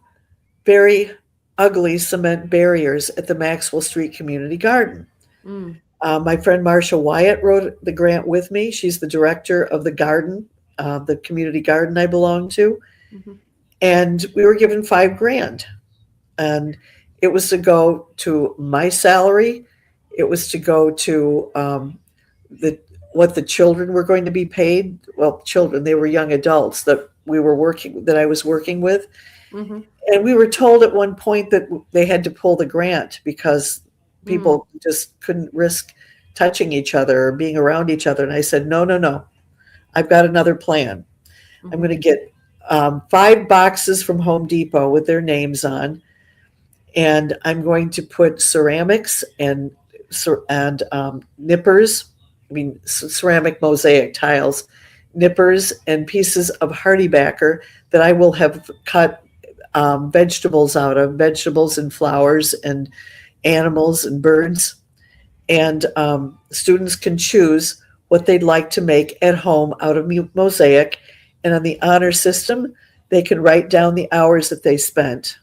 very ugly cement barriers at the Maxwell Street Community Garden. My friend Marcia Wyatt wrote the grant with me. She's the director of the garden, the community garden I belong to. And we were given $5,000. And it was to go to my salary. It was to go to what the children were going to be paid. Well, children, they were young adults that I was working with. And we were told at one point that they had to pull the grant because people just couldn't risk touching each other or being around each other. And I said, no, I've got another plan. I'm going to get 5 boxes from Home Depot with their names on, and I'm going to put ceramics and nippers, ceramic mosaic tiles, nippers, and pieces of hardybacker that I will have cut vegetables out of, vegetables and flowers and animals and birds. And students can choose what they'd like to make at home out of mosaic. And on the honor system, they can write down the hours that they spent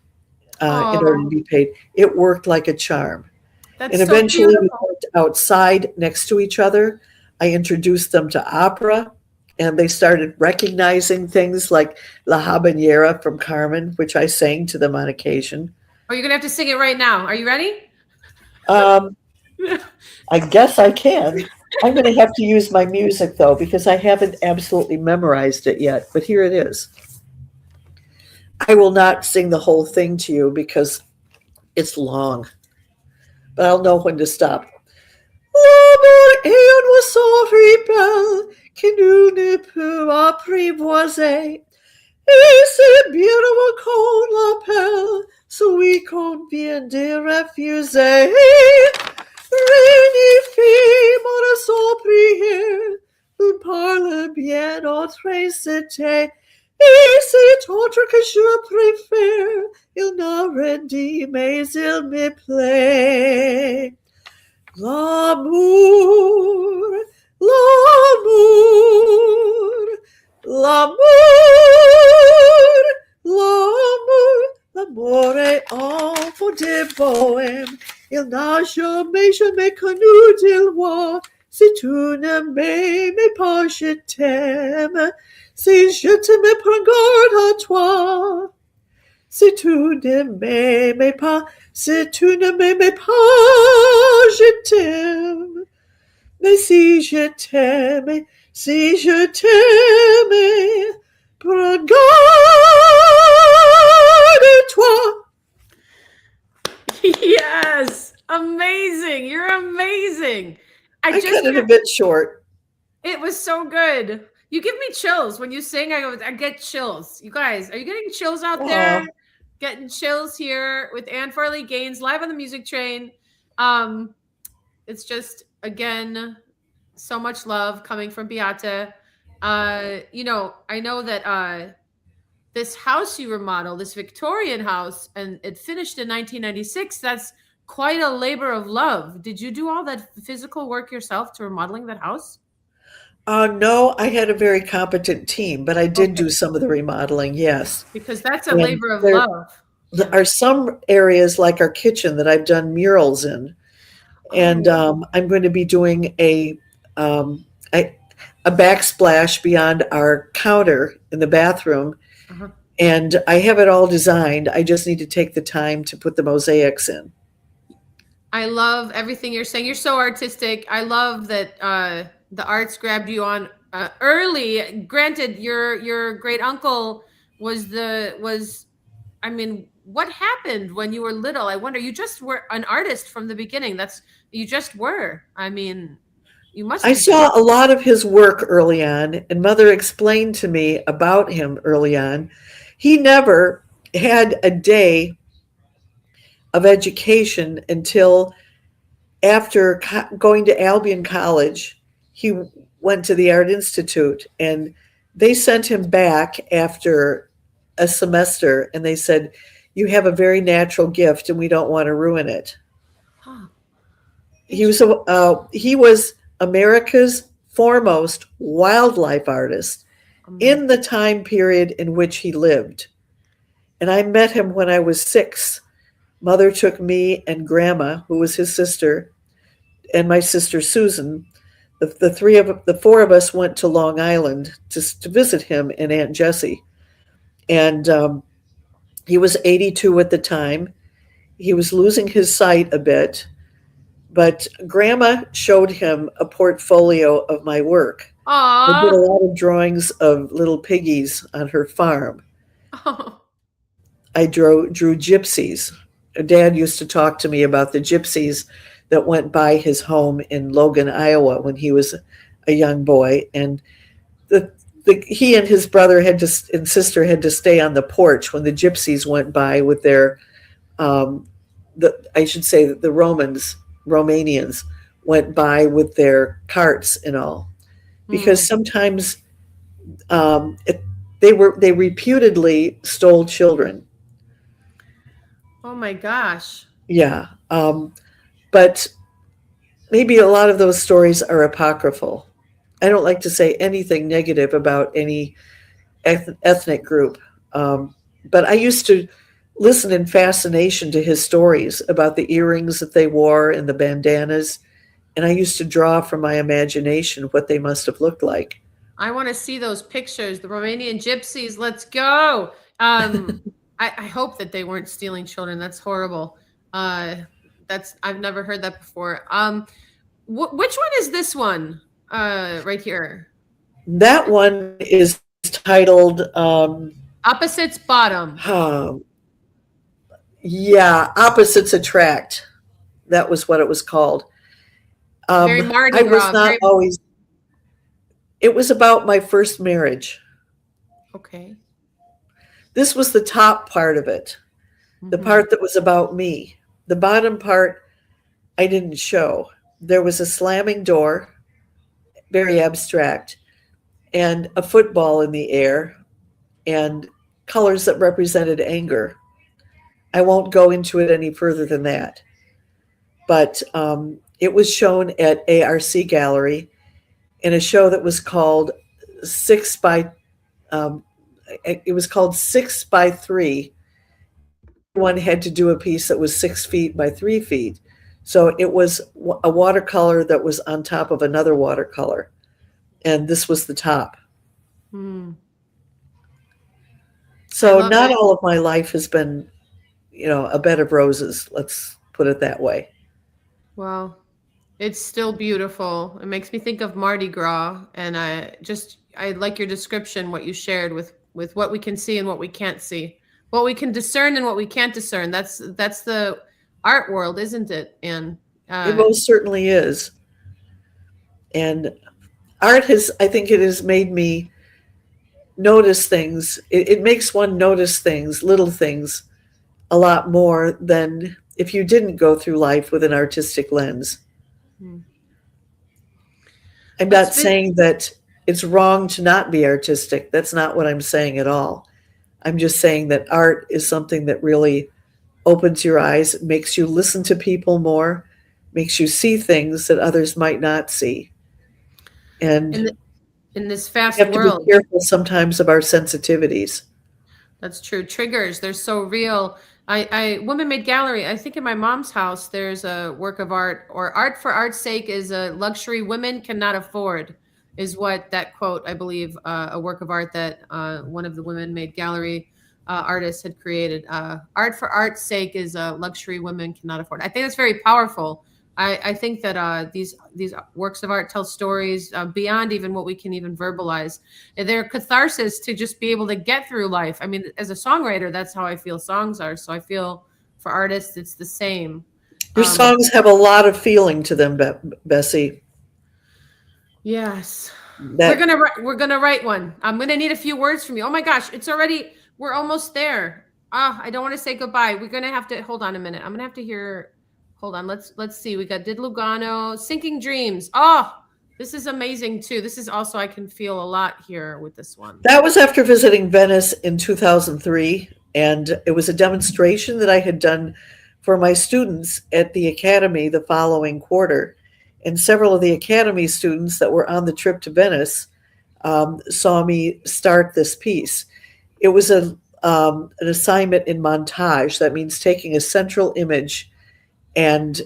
in order to be paid. It worked like a charm. That's and eventually we worked outside next to each other. I introduced them to opera, and they started recognizing things like La Habanera from Carmen, which I sang to them on occasion. Oh, you're going to have to sing it right now. Are you ready? I guess I can. I'm going to have to use my music, though, because I haven't absolutely memorized it yet. But here it is. I will not sing the whole thing to you because it's long, but I'll know when to stop. L'amour et un qui nous ne peut apprivoiser, et c'est bien qu'on l'appelle celui qu'on vient de refuser. Réunifie mon son prière, il parle bien autre c'était. Et c'est autre que je préfère, il n'a rien dit, mais il me plaît. L'amour, l'amour, l'amour, l'amour, l'amour est enfant de bohème. Il n'a jamais connu de loi, c'est tu ne m'aimais pas, je t'aime. Si je te mets prends garde à toi. Si tu ne m'aimais pas, si tu ne m'aimais pas, je t'aime. Mais si je t'aimais, si je t'aimais, prends garde à toi. Yes, amazing. You're amazing. I cut it a bit short. It was so good. You give me chills when you sing. I get chills. You guys, are you getting chills out there? Aw. Getting chills here with Anne Farley Gaines live on the Music Train. It's just again so much love coming from Beata. I know that this house you remodeled, this Victorian house, and it finished in 1996. That's quite a labor of love. Did you do all that physical work yourself to remodeling that house? No, I had a very competent team, but I did Okay. do some of the remodeling, yes. Because that's a And labor of there love. Yeah. are some areas like our kitchen that I've done murals in, and Oh. I'm going to be doing um, a a backsplash beyond our counter in the bathroom, Uh-huh. and I have it all designed. I just need to take the time to put the mosaics in. I love everything you're saying. You're so artistic. I love that the arts grabbed you on early. Granted, your great uncle was. I mean, what happened when you were little? I wonder. You just were an artist from the beginning. You just were. I mean, you must I have been. saw a lot of his work early on, and Mother explained to me about him early on. He never had a day of education until after going to Albion College. He went to the Art Institute, and they sent him back after a semester, and they said, "You have a very natural gift, and we don't want to ruin it." Huh. He was America's foremost wildlife artist in the time period in which he lived. And I met him when I was 6. Mother took me and Grandma, who was his sister, and my sister Susan. The four of us went to Long Island to visit him and Aunt Jessie. And he was 82 at the time. He was losing his sight a bit, but Grandma showed him a portfolio of my work. I did a Aw. lot of drawings of little piggies on her farm. Oh. I drew gypsies. Dad used to talk to me about the gypsies that went by his home in Logan, Iowa, when he was a young boy, and he and his brother and sister had to stay on the porch when the gypsies went by with their I should say that the Romanians went by with their carts and all, because sometimes they reputedly stole children. Oh my gosh. Yeah, but maybe a lot of those stories are apocryphal. I don't like to say anything negative about any ethnic group, but I used to listen in fascination to his stories about the earrings that they wore and the bandanas, and I used to draw from my imagination what they must have looked like. I want to see those pictures. The Romanian gypsies. Let's go. I hope that they weren't stealing children. That's horrible. I've never heard that before. Which one is this one? Right here. That one is titled Opposites bottom. Yeah, Opposites Attract. That was what it was called. Very Mardi I was Gras. not always. It was about my first marriage. Okay. This was the top part of it, the part that was about me. The bottom part I didn't show. There was a slamming door, very abstract, and a football in the air, and colors that represented anger. I won't go into it any further than that. But it was shown at ARC Gallery in a show that was called Six by. It was called 6 by 3. One had to do a piece that was 6 feet by 3 feet. So it was a watercolor that was on top of another watercolor, and this was the top. Mm. I So love not it. all of my life has been, a bed of roses. Let's put it that way. Well, it's still beautiful. It makes me think of Mardi Gras, and I like your description, what you shared with what we can see and what we can't see, what we can discern and what we can't discern. That's the art world, isn't it? And It uh, most certainly is. And art has, I think it has made me notice things. It makes one notice things, little things, a lot more than if you didn't go through life with an artistic lens. hmm. I'm Let's not fit. saying that it's wrong to not be artistic. That's not what I'm saying at all. I'm just saying that art is something that really opens your eyes, makes you listen to people more, makes you see things that others might not see. in And the, in this we fast have to be world. careful sometimes of our sensitivities. That's true. Triggers, they're so real. I Woman Made Gallery, I think in my mom's house there's a work of art, or art for art's sake is a luxury women cannot afford, is what that quote, I believe, a work of art that one of the Women Made Gallery artists had created. Art for art's sake is a luxury women cannot afford. I think that's very powerful. I think that these works of art tell stories beyond even what we can even verbalize. They're catharsis to just be able to get through life. I mean, as a songwriter, that's how I feel songs are. So I feel for artists, it's the same. Your Um, songs have a lot of feeling to them, Bessie. yes, That we're gonna write one. I'm gonna need a few words from you. Oh my gosh, we're almost there. Ah, I don't want to say goodbye. We're gonna have to hold on a minute. I'm gonna have to hear. Hold on. Let's see. We got Did Lugano, Sinking Dreams. Oh, this is amazing too. This is also, I can feel a lot here with this one. that was after visiting Venice in 2003, and it was a demonstration that I had done for my students at the academy the following quarter. And several of the academy students that were on the trip to Venice saw me start this piece. It was an assignment in montage. That means taking a central image and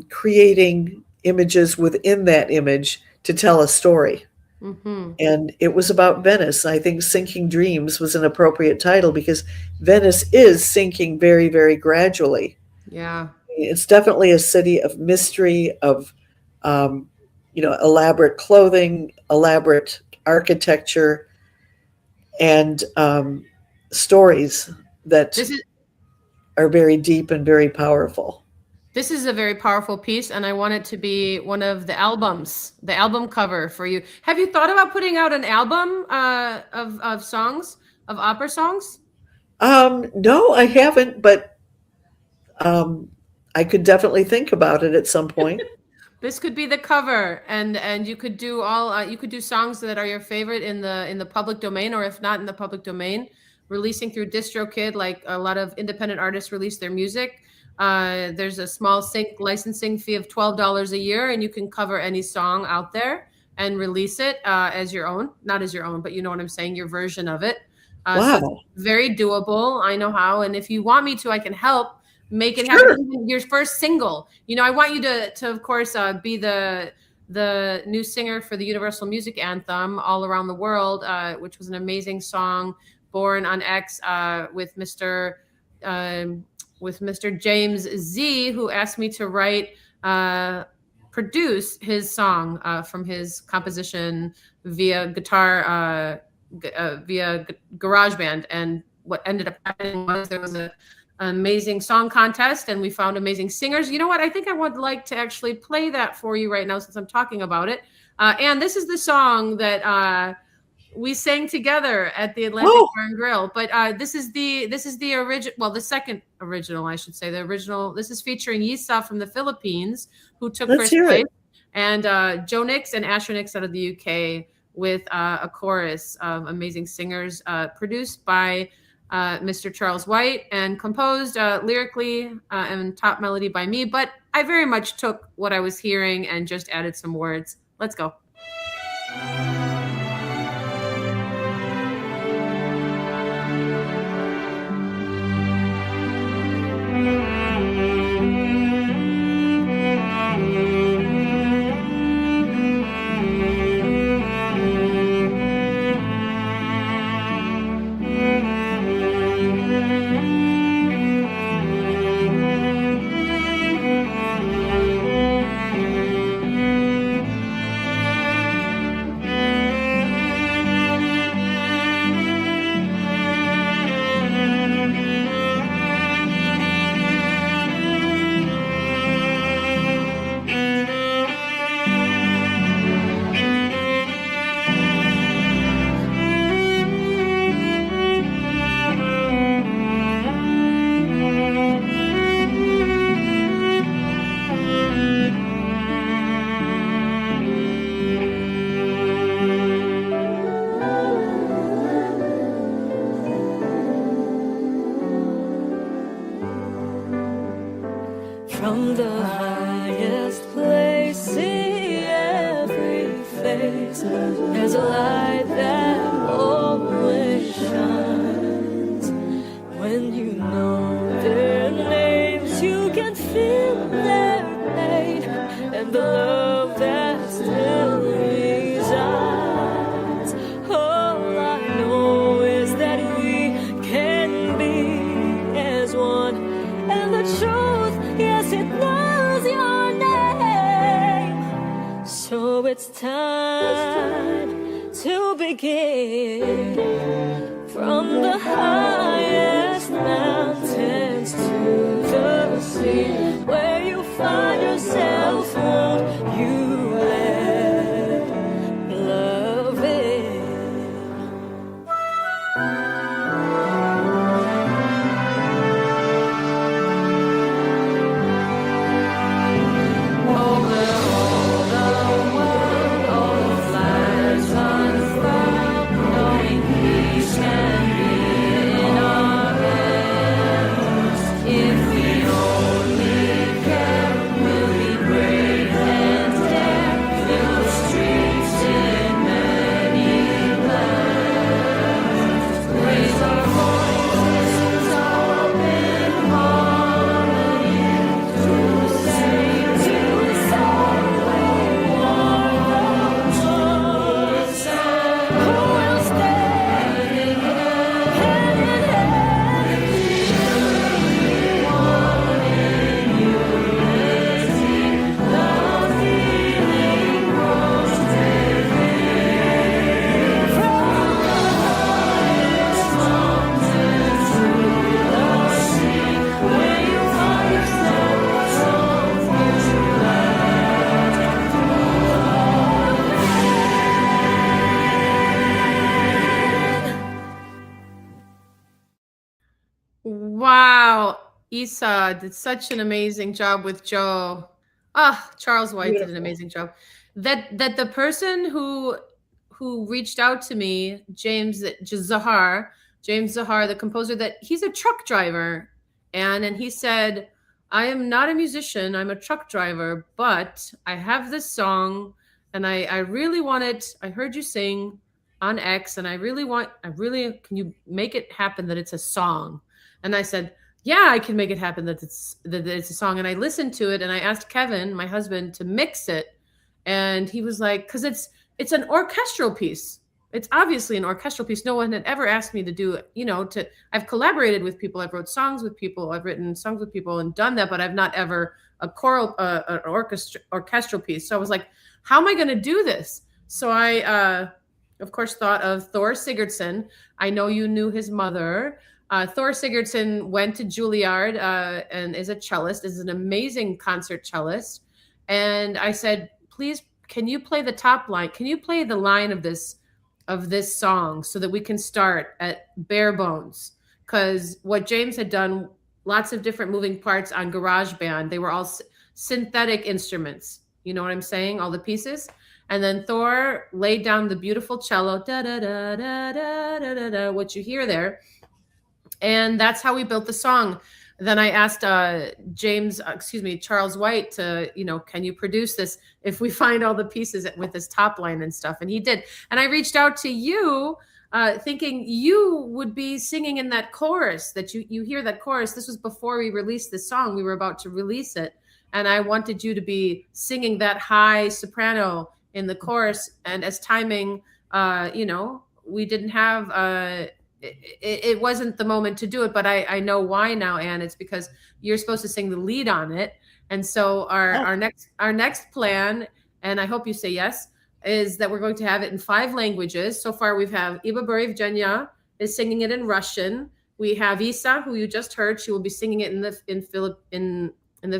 creating images within that image to tell a story. Mm-hmm. And it was about Venice. I think Sinking Dreams was an appropriate title because Venice is sinking very, very gradually. Yeah. It's definitely a city of mystery, of elaborate clothing, elaborate architecture, and stories that This is are very deep and very powerful. This is a very powerful piece, and I want it to be one of the album cover for you. Have you thought about putting out an album of songs, of opera songs? No, I haven't, but um, I could definitely think about it at some point. This could be the cover, and you could do you could do songs that are your favorite in the public domain, or if not in the public domain, releasing through DistroKid, like a lot of independent artists release their music. There's a small sync licensing fee of $12 a year, and you can cover any song out there and release it as your own, not as your own, but you know what I'm saying, your version of it. So it's Wow. very doable. I know how, and if you want me to, I can help make it happen. Sure. Even your first single, I want you to of course be the new singer for the Universal Music Anthem all around the world, which was an amazing song, born on X, with Mr. James Z, who asked me to produce his song from his composition via guitar, via GarageBand. And what ended up happening was there was an amazing song contest, and we found amazing singers. You know what? I think I would like to actually play that for you right now, since I'm talking about it. And this is the song that we sang together at the Atlantic Oh, Bar and Grill. But this is the original, well, the second original, I should say. The original. This is featuring Yisa from the Philippines, who took let's first hear place, it. and Joe Nix and Asher Nix out of the UK with a chorus of amazing singers, produced by Mr. Charles White, and composed lyrically and top melody by me. But I very much took what I was hearing and just added some words. Let's go. There's a light that always shines. When you know their names, you can feel their pain and the love that still resides. All I know is that we can be as one, and the truth, yes, it knows your name. So it's time to begin from the highest mountains to the sea. Where you find yourself, won't you let love in? Over all the world, all the flags unfurl, knowing peace can be in our hands. If we only care, we'll be brave and dare, fill the streets in many lands. Raise our voices up in harmony to sing to the song we want. Who will stand hand in Wow, Isa did such an amazing job with Joe. Ah, Charles White did an Beautiful. amazing job. That the person who reached out to me, James Zahar, the composer, that he's a truck driver, and he said, I am not a musician, I'm a truck driver, but I have this song and I really want it. I heard you sing on X and I really can you make it happen that it's a song? And I said, yeah, I can make it happen that it's a song. And I listened to it and I asked Kevin, my husband, to mix it. And he was like, because it's an orchestral piece. It's obviously an orchestral piece. No one had ever asked me to do it, I've collaborated with people. I've wrote songs with people. I've written songs with people and done that, but I've not ever an orchestral piece. So I was like, how am I going to do this? So I, of course, thought of Thor Sigurdsson. I know you knew his mother. Thor Sigurdsson went to Juilliard and is a cellist, is an amazing concert cellist. And I said, please, can you play the top line? Can you play the line of this song so that we can start at bare bones? Because what James had done, lots of different moving parts on GarageBand, they were all synthetic instruments. You know what I'm saying? All the pieces. And then Thor laid down the beautiful cello, da da da da da da da, what you hear there. And that's how we built the song. Then I asked Charles White to, can you produce this if we find all the pieces with this top line and stuff? And he did. And I reached out to you thinking you would be singing in that chorus, that you hear that chorus. This was before we released the song. We were about to release it. And I wanted you to be singing that high soprano in the chorus. And as timing, we didn't have... It wasn't the moment to do it, but I know why now, Anne. It's because you're supposed to sing the lead on it. And so our next plan, and I hope you say yes, is that we're going to have it in 5 languages. So far, we've have Iba Borevjenya is singing it in Russian. We have Isa, who you just heard. She will be singing it in the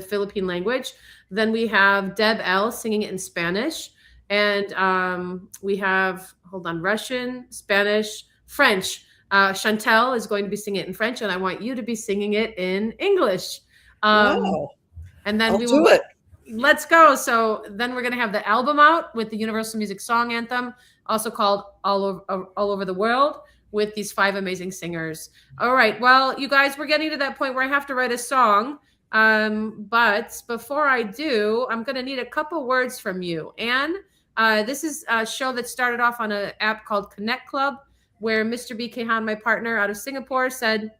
Philippine language. Then we have Deb L singing it in Spanish. And we have, Russian, Spanish, French. Chantel is going to be singing it in French, and I want you to be singing it in English. Wow. And then I'll do it. Let's go. So then we're going to have the album out with the Universal Music Song Anthem, also called All Over the World, with these 5 amazing singers. All right. Well, you guys, we're getting to that point where I have to write a song. But before I do, I'm going to need a couple words from you. Anne, This is a show that started off on an app called Connect Club, where Mr. B. Kehan, my partner out of Singapore, said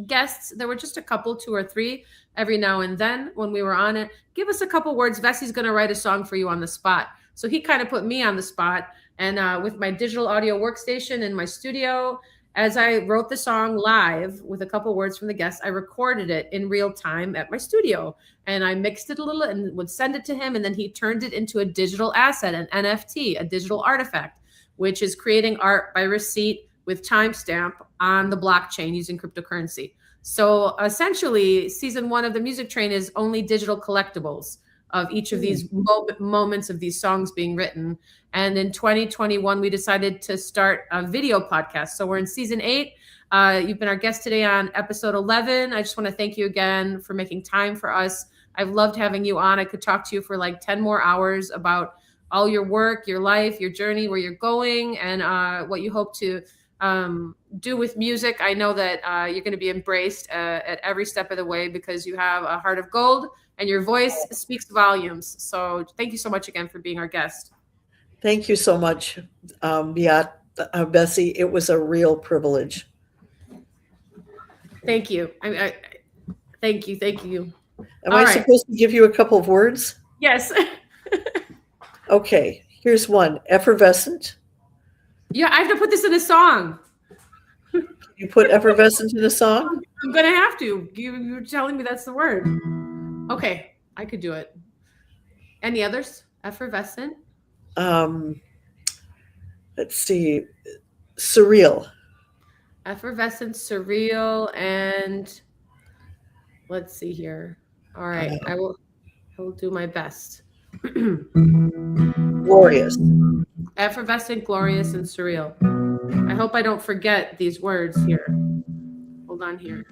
guests, there were just a couple, 2 or 3 every now and then when we were on it. Give us a couple words. Vessie's going to write a song for you on the spot. So he kind of put me on the spot. And with my digital audio workstation in my studio, as I wrote the song live with a couple words from the guests, I recorded it in real time at my studio. And I mixed it a little and would send it to him. And then he turned it into a digital asset, an NFT, a digital artifact, which is creating art by receipt with timestamp on the blockchain using cryptocurrency. So essentially, season 1 of the Music Train is only digital collectibles of each of these moments of these songs being written. And in 2021, we decided to start a video podcast. So we're in season 8. You've been our guest today on episode 11. I just want to thank you again for making time for us. I've loved having you on. I could talk to you for like 10 more hours about all your work, your life, your journey, where you're going, and what you hope to do with music. I know that you're going to be embraced at every step of the way because you have a heart of gold and your voice speaks volumes. So thank you so much again for being our guest. Thank you so much, Bessie. It was a real privilege. Thank you. Thank you. Thank you. Am I supposed to give you a couple of words? Yes. Okay, here's one. Effervescent. Yeah, I have to put this in a song. You put effervescent in a song? I'm going to have to. You're telling me that's the word. Okay, I could do it. Any others? Effervescent? Let's see. Surreal. Effervescent, surreal, and let's see here. All right, I will do my best. Glorious. Effervescent, glorious, and surreal. I hope I don't forget these words here. Hold on here.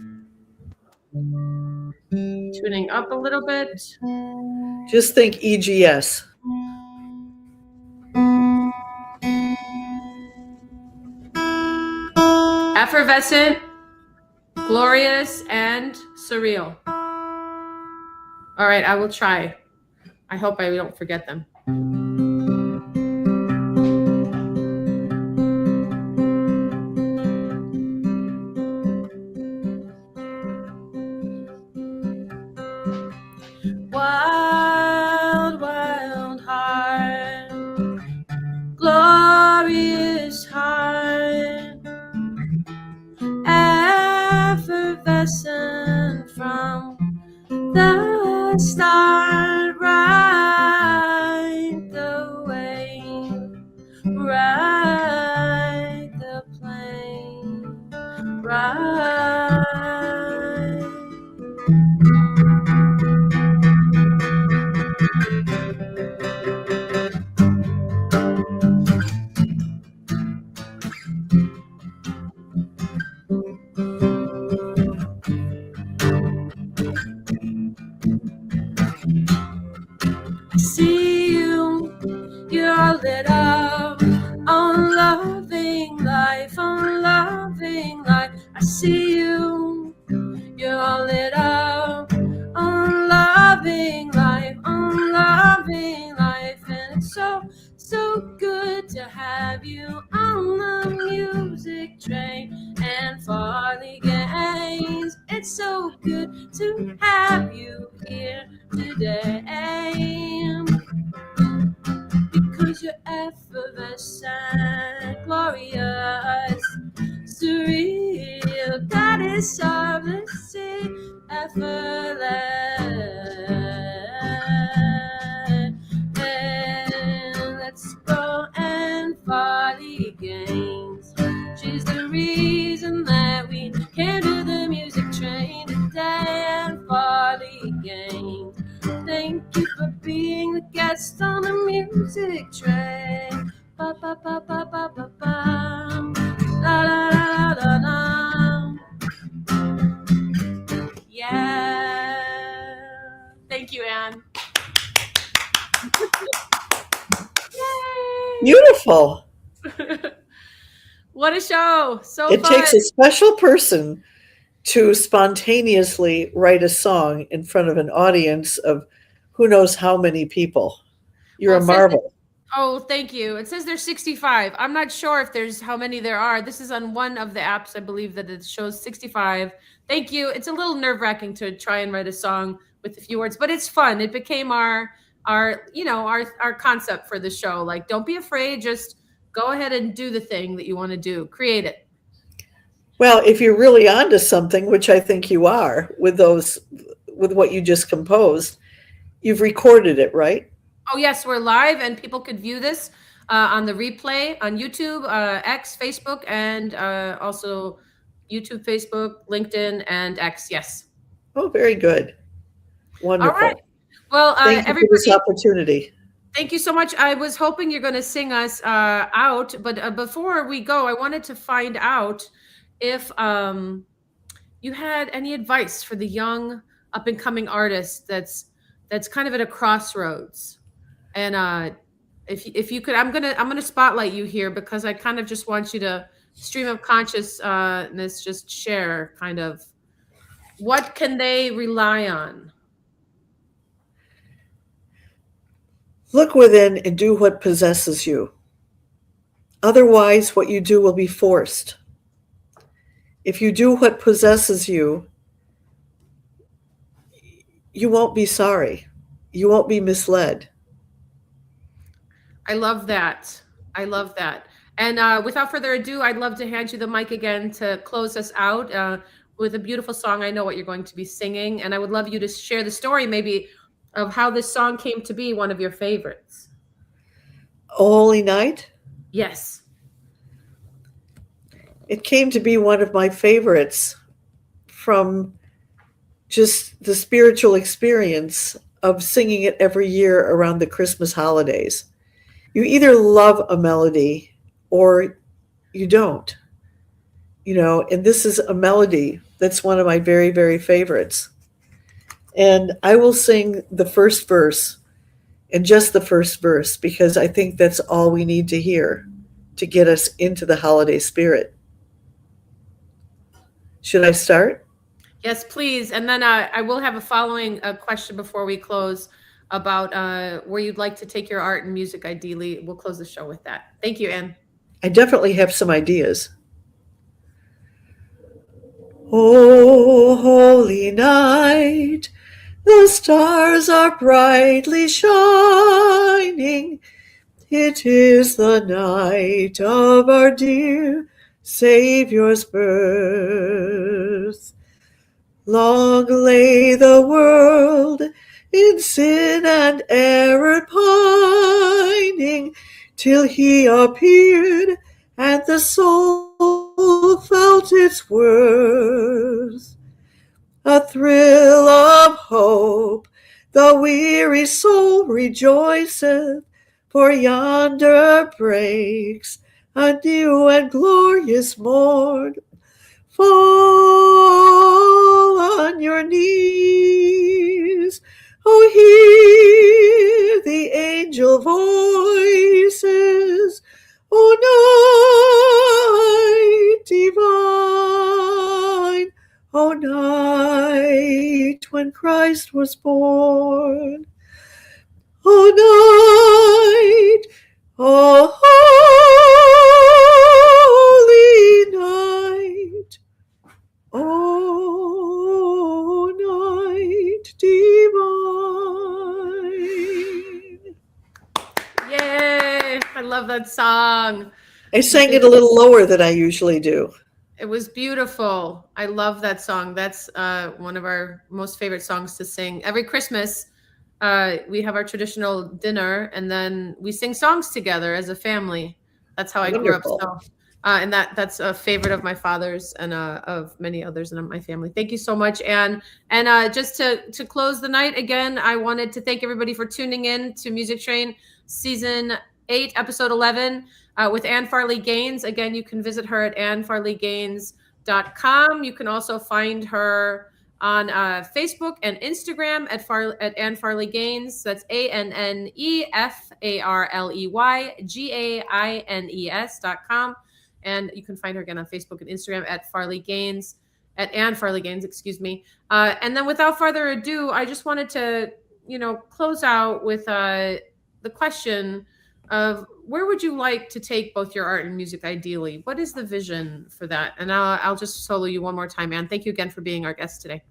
Tuning up a little bit. Just think EGS. Effervescent, glorious, and surreal. All right, I will try. I hope I don't forget them. Wild, wild heart, glorious heart, effervescent from the start, ride the wave, ride the plane, ride. I see you, you're lit up on loving life, on loving life. I see you, you're lit up on loving life, on loving life. And it's so, so good to have you on the music train. And Farley Gaines, it's so good to have you here today. Because you're effervescent, glorious, surreal, that is marvelous, effortless. And let's go and Farley Gaines. She's the reason that we came to the music train today. And Farley Gaines, thank you for being the guest on the music train. Ba ba ba ba ba ba ba. La la la la la. Yeah. Thank you, Anne. Yay. Beautiful. What a show. So It fun. takes a special person to spontaneously write a song in front of an audience of who knows how many people. You're Well, a marvel. Oh, thank you. It says there's 65. I'm not sure if there's how many there are. This is on one of the apps, I believe, that it shows 65. Thank you. It's a little nerve-wracking to try and write a song with a few words, but it's fun. It became our concept for the show. Like, don't be afraid, just go ahead and do the thing that you want to do. Create it. Well, if you're really onto something, which I think you are with what you just composed, you've recorded it, right? Oh, yes, we're live and people could view this on the replay on YouTube, X, Facebook, and also YouTube, Facebook, LinkedIn, and X. Yes. Oh, very good. All right. Wonderful. Well, Thank you for this everybody, opportunity. thank you so much. I was hoping you're going to sing us out, but before we go, I wanted to find out if you had any advice for the young up and coming artist that's kind of at a crossroads. And if you could, I'm gonna spotlight you here because I kind of just want you to stream of consciousness, just share kind of what can they rely on. Look within and do what possesses you. Otherwise, what you do will be forced. If you do what possesses you, you won't be sorry. You won't be misled. I love that. I love that. And without further ado, I'd love to hand you the mic again to close us out with a beautiful song. I know what you're going to be singing, and I would love you to share the story maybe of how this song came to be one of your favorites. O Holy Night, Yes. it came to be one of my favorites from just the spiritual experience of singing it every year around the Christmas holidays. You either love a melody or you don't, and this is a melody that's one of my very, very favorites. And I will sing the first verse and just the first verse because I think that's all we need to hear to get us into the holiday spirit. Should I start? Yes, please. And then I will have a following question before we close about where you'd like to take your art and music, ideally. We'll close the show with that. Thank you, Anne. I definitely have some ideas. Oh, holy night, the stars are brightly shining. It is the night of our dear Savior's birth. Long lay the world in sin and error pining, till he appeared and the soul felt its worth. A thrill of hope, the weary soul rejoiceth, for yonder breaks a new and glorious morn. Fall on your knees, oh, hear the angel voices, oh, night divine, oh, night when Christ was born, oh, night, oh, holy night, oh, night divine. Yay! I love that song. I sang it a little lower than I usually do. It was beautiful. I love that song. That's one of our most favorite songs to sing. Every Christmas, we have our traditional dinner, and then we sing songs together as a family. That's how I grew up. Wonderful. So, and that's a favorite of my father's and of many others in my family. Thank you so much, Anne. And just to close the night again, I wanted to thank everybody for tuning in to Music Train Season 8, Episode 11. With Anne Farley Gaines. Again, you can visit her at annefarleygaines.com. You can also find her on Facebook and Instagram at Anne Farley Gaines. That's ANNEFARLEYGAINES.com. And you can find her again on Facebook and Instagram at Farley Gaines, at Anne Farley Gaines, excuse me. And then without further ado, I just wanted to, close out with the question, of where would you like to take both your art and music ideally? What is the vision for that? And I'll just solo you one more time, Anne. Thank you again for being our guest today.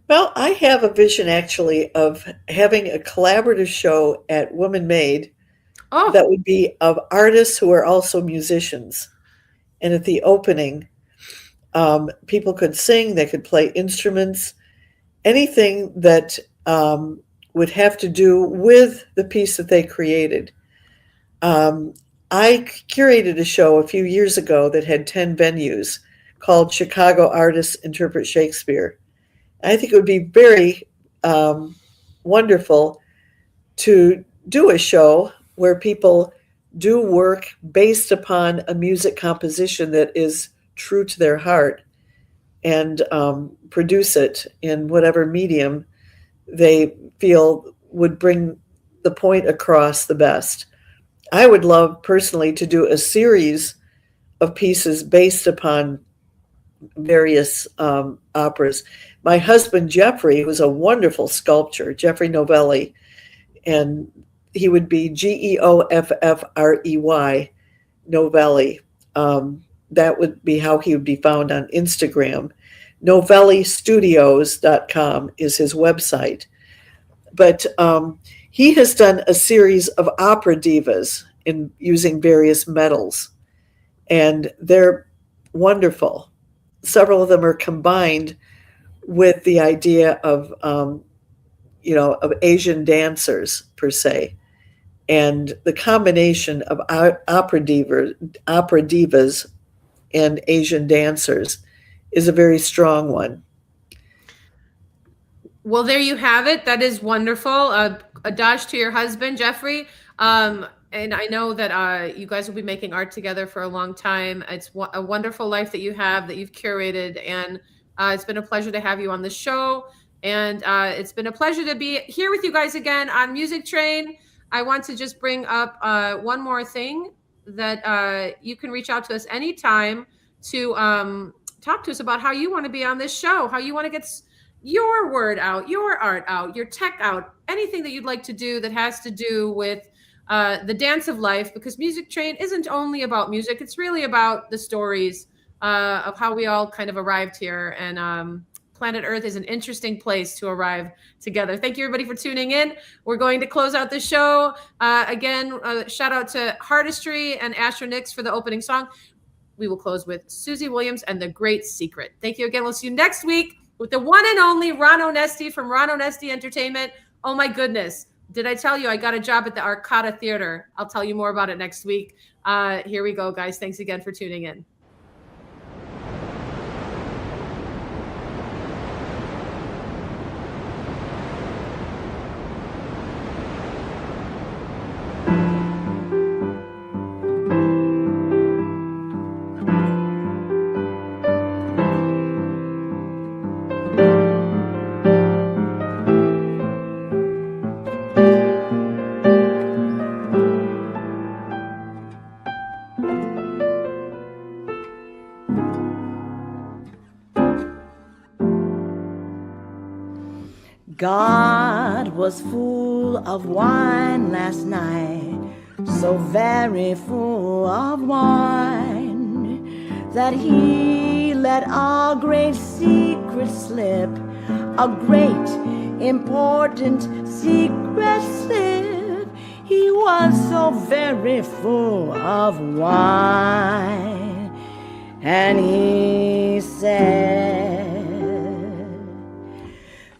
Well, I have a vision actually of having a collaborative show at Woman Made Oh, that would be of artists who are also musicians. And at the opening, people could sing, they could play instruments, anything that would have to do with the piece that they created. I curated a show a few years ago that had 10 venues called Chicago Artists Interpret Shakespeare. I think it would be very wonderful to do a show where people do work based upon a music composition that is true to their heart and produce it in whatever medium they feel would bring the point across the best. I would love personally to do a series of pieces based upon various operas. My husband, Jeffrey, who's a wonderful sculptor, Jeffrey Novelli, and he would be Geoffrey Novelli. That would be how he would be found on Instagram. novellistudios.com is his website. But he has done a series of opera divas in using various metals, and they're wonderful. Several of them are combined with the idea of of Asian dancers per se, and the combination of opera divas and Asian dancers is a very strong one. well, there you have it. That is wonderful. A dash to your husband, Jeffrey. And I know that you guys will be making art together for a long time. It's a wonderful life that you have, that you've curated. And it's been a pleasure to have you on the show. And it's been a pleasure to be here with you guys again on Music Train. I want to just bring up one more thing, that you can reach out to us anytime to talk to us about how you want to be on this show, how you want to get your word out, your art out, your tech out, anything that you'd like to do that has to do with the dance of life, because Music Train isn't only about music. It's really about the stories of how we all kind of arrived here. And planet Earth is an interesting place to arrive together. Thank you, everybody, for tuning in. We're going to close out the show. Again, shout out to Heartistry and Astronix for the opening song. We will close with Susie Williams and The Great Secret. Thank you again. We'll see you next week with the one and only Ron Onesti from Ron Onesti Entertainment. Oh my goodness. Did I tell you I got a job at the Arcata Theater? I'll tell you more about it next week. Here we go, guys. Thanks again for tuning in. God was full of wine last night, so very full of wine, that he let a great secret slip, a great important secret slip. He was so very full of wine, and he said,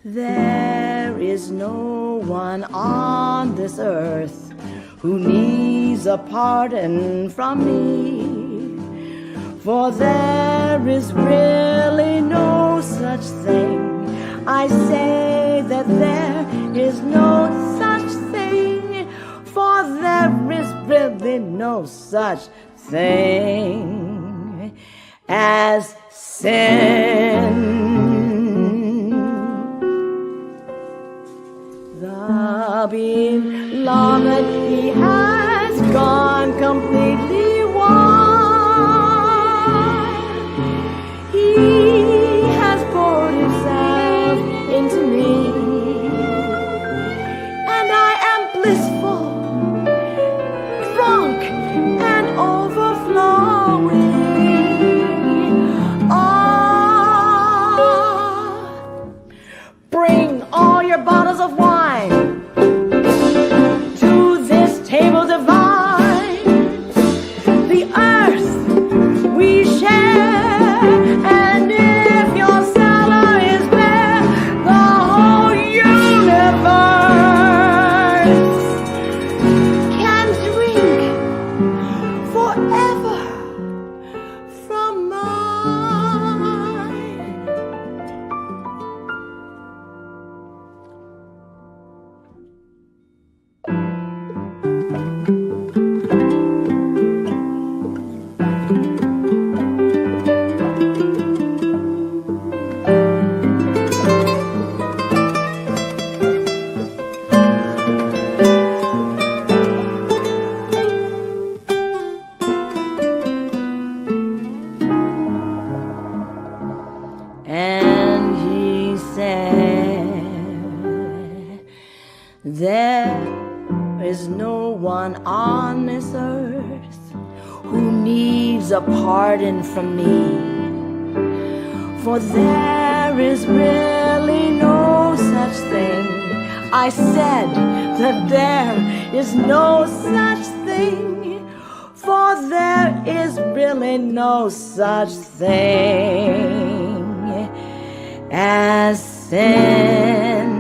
there is no one on this earth who needs a pardon from me, for there is really no such thing. I say that there is no such thing, for there is really no such thing as sin. The beloved, he has gone completely wild. He has poured himself into me, and I am blissful one on this earth who needs a pardon from me. For there is really no such thing. I said that there is no such thing. For there is really no such thing as sin.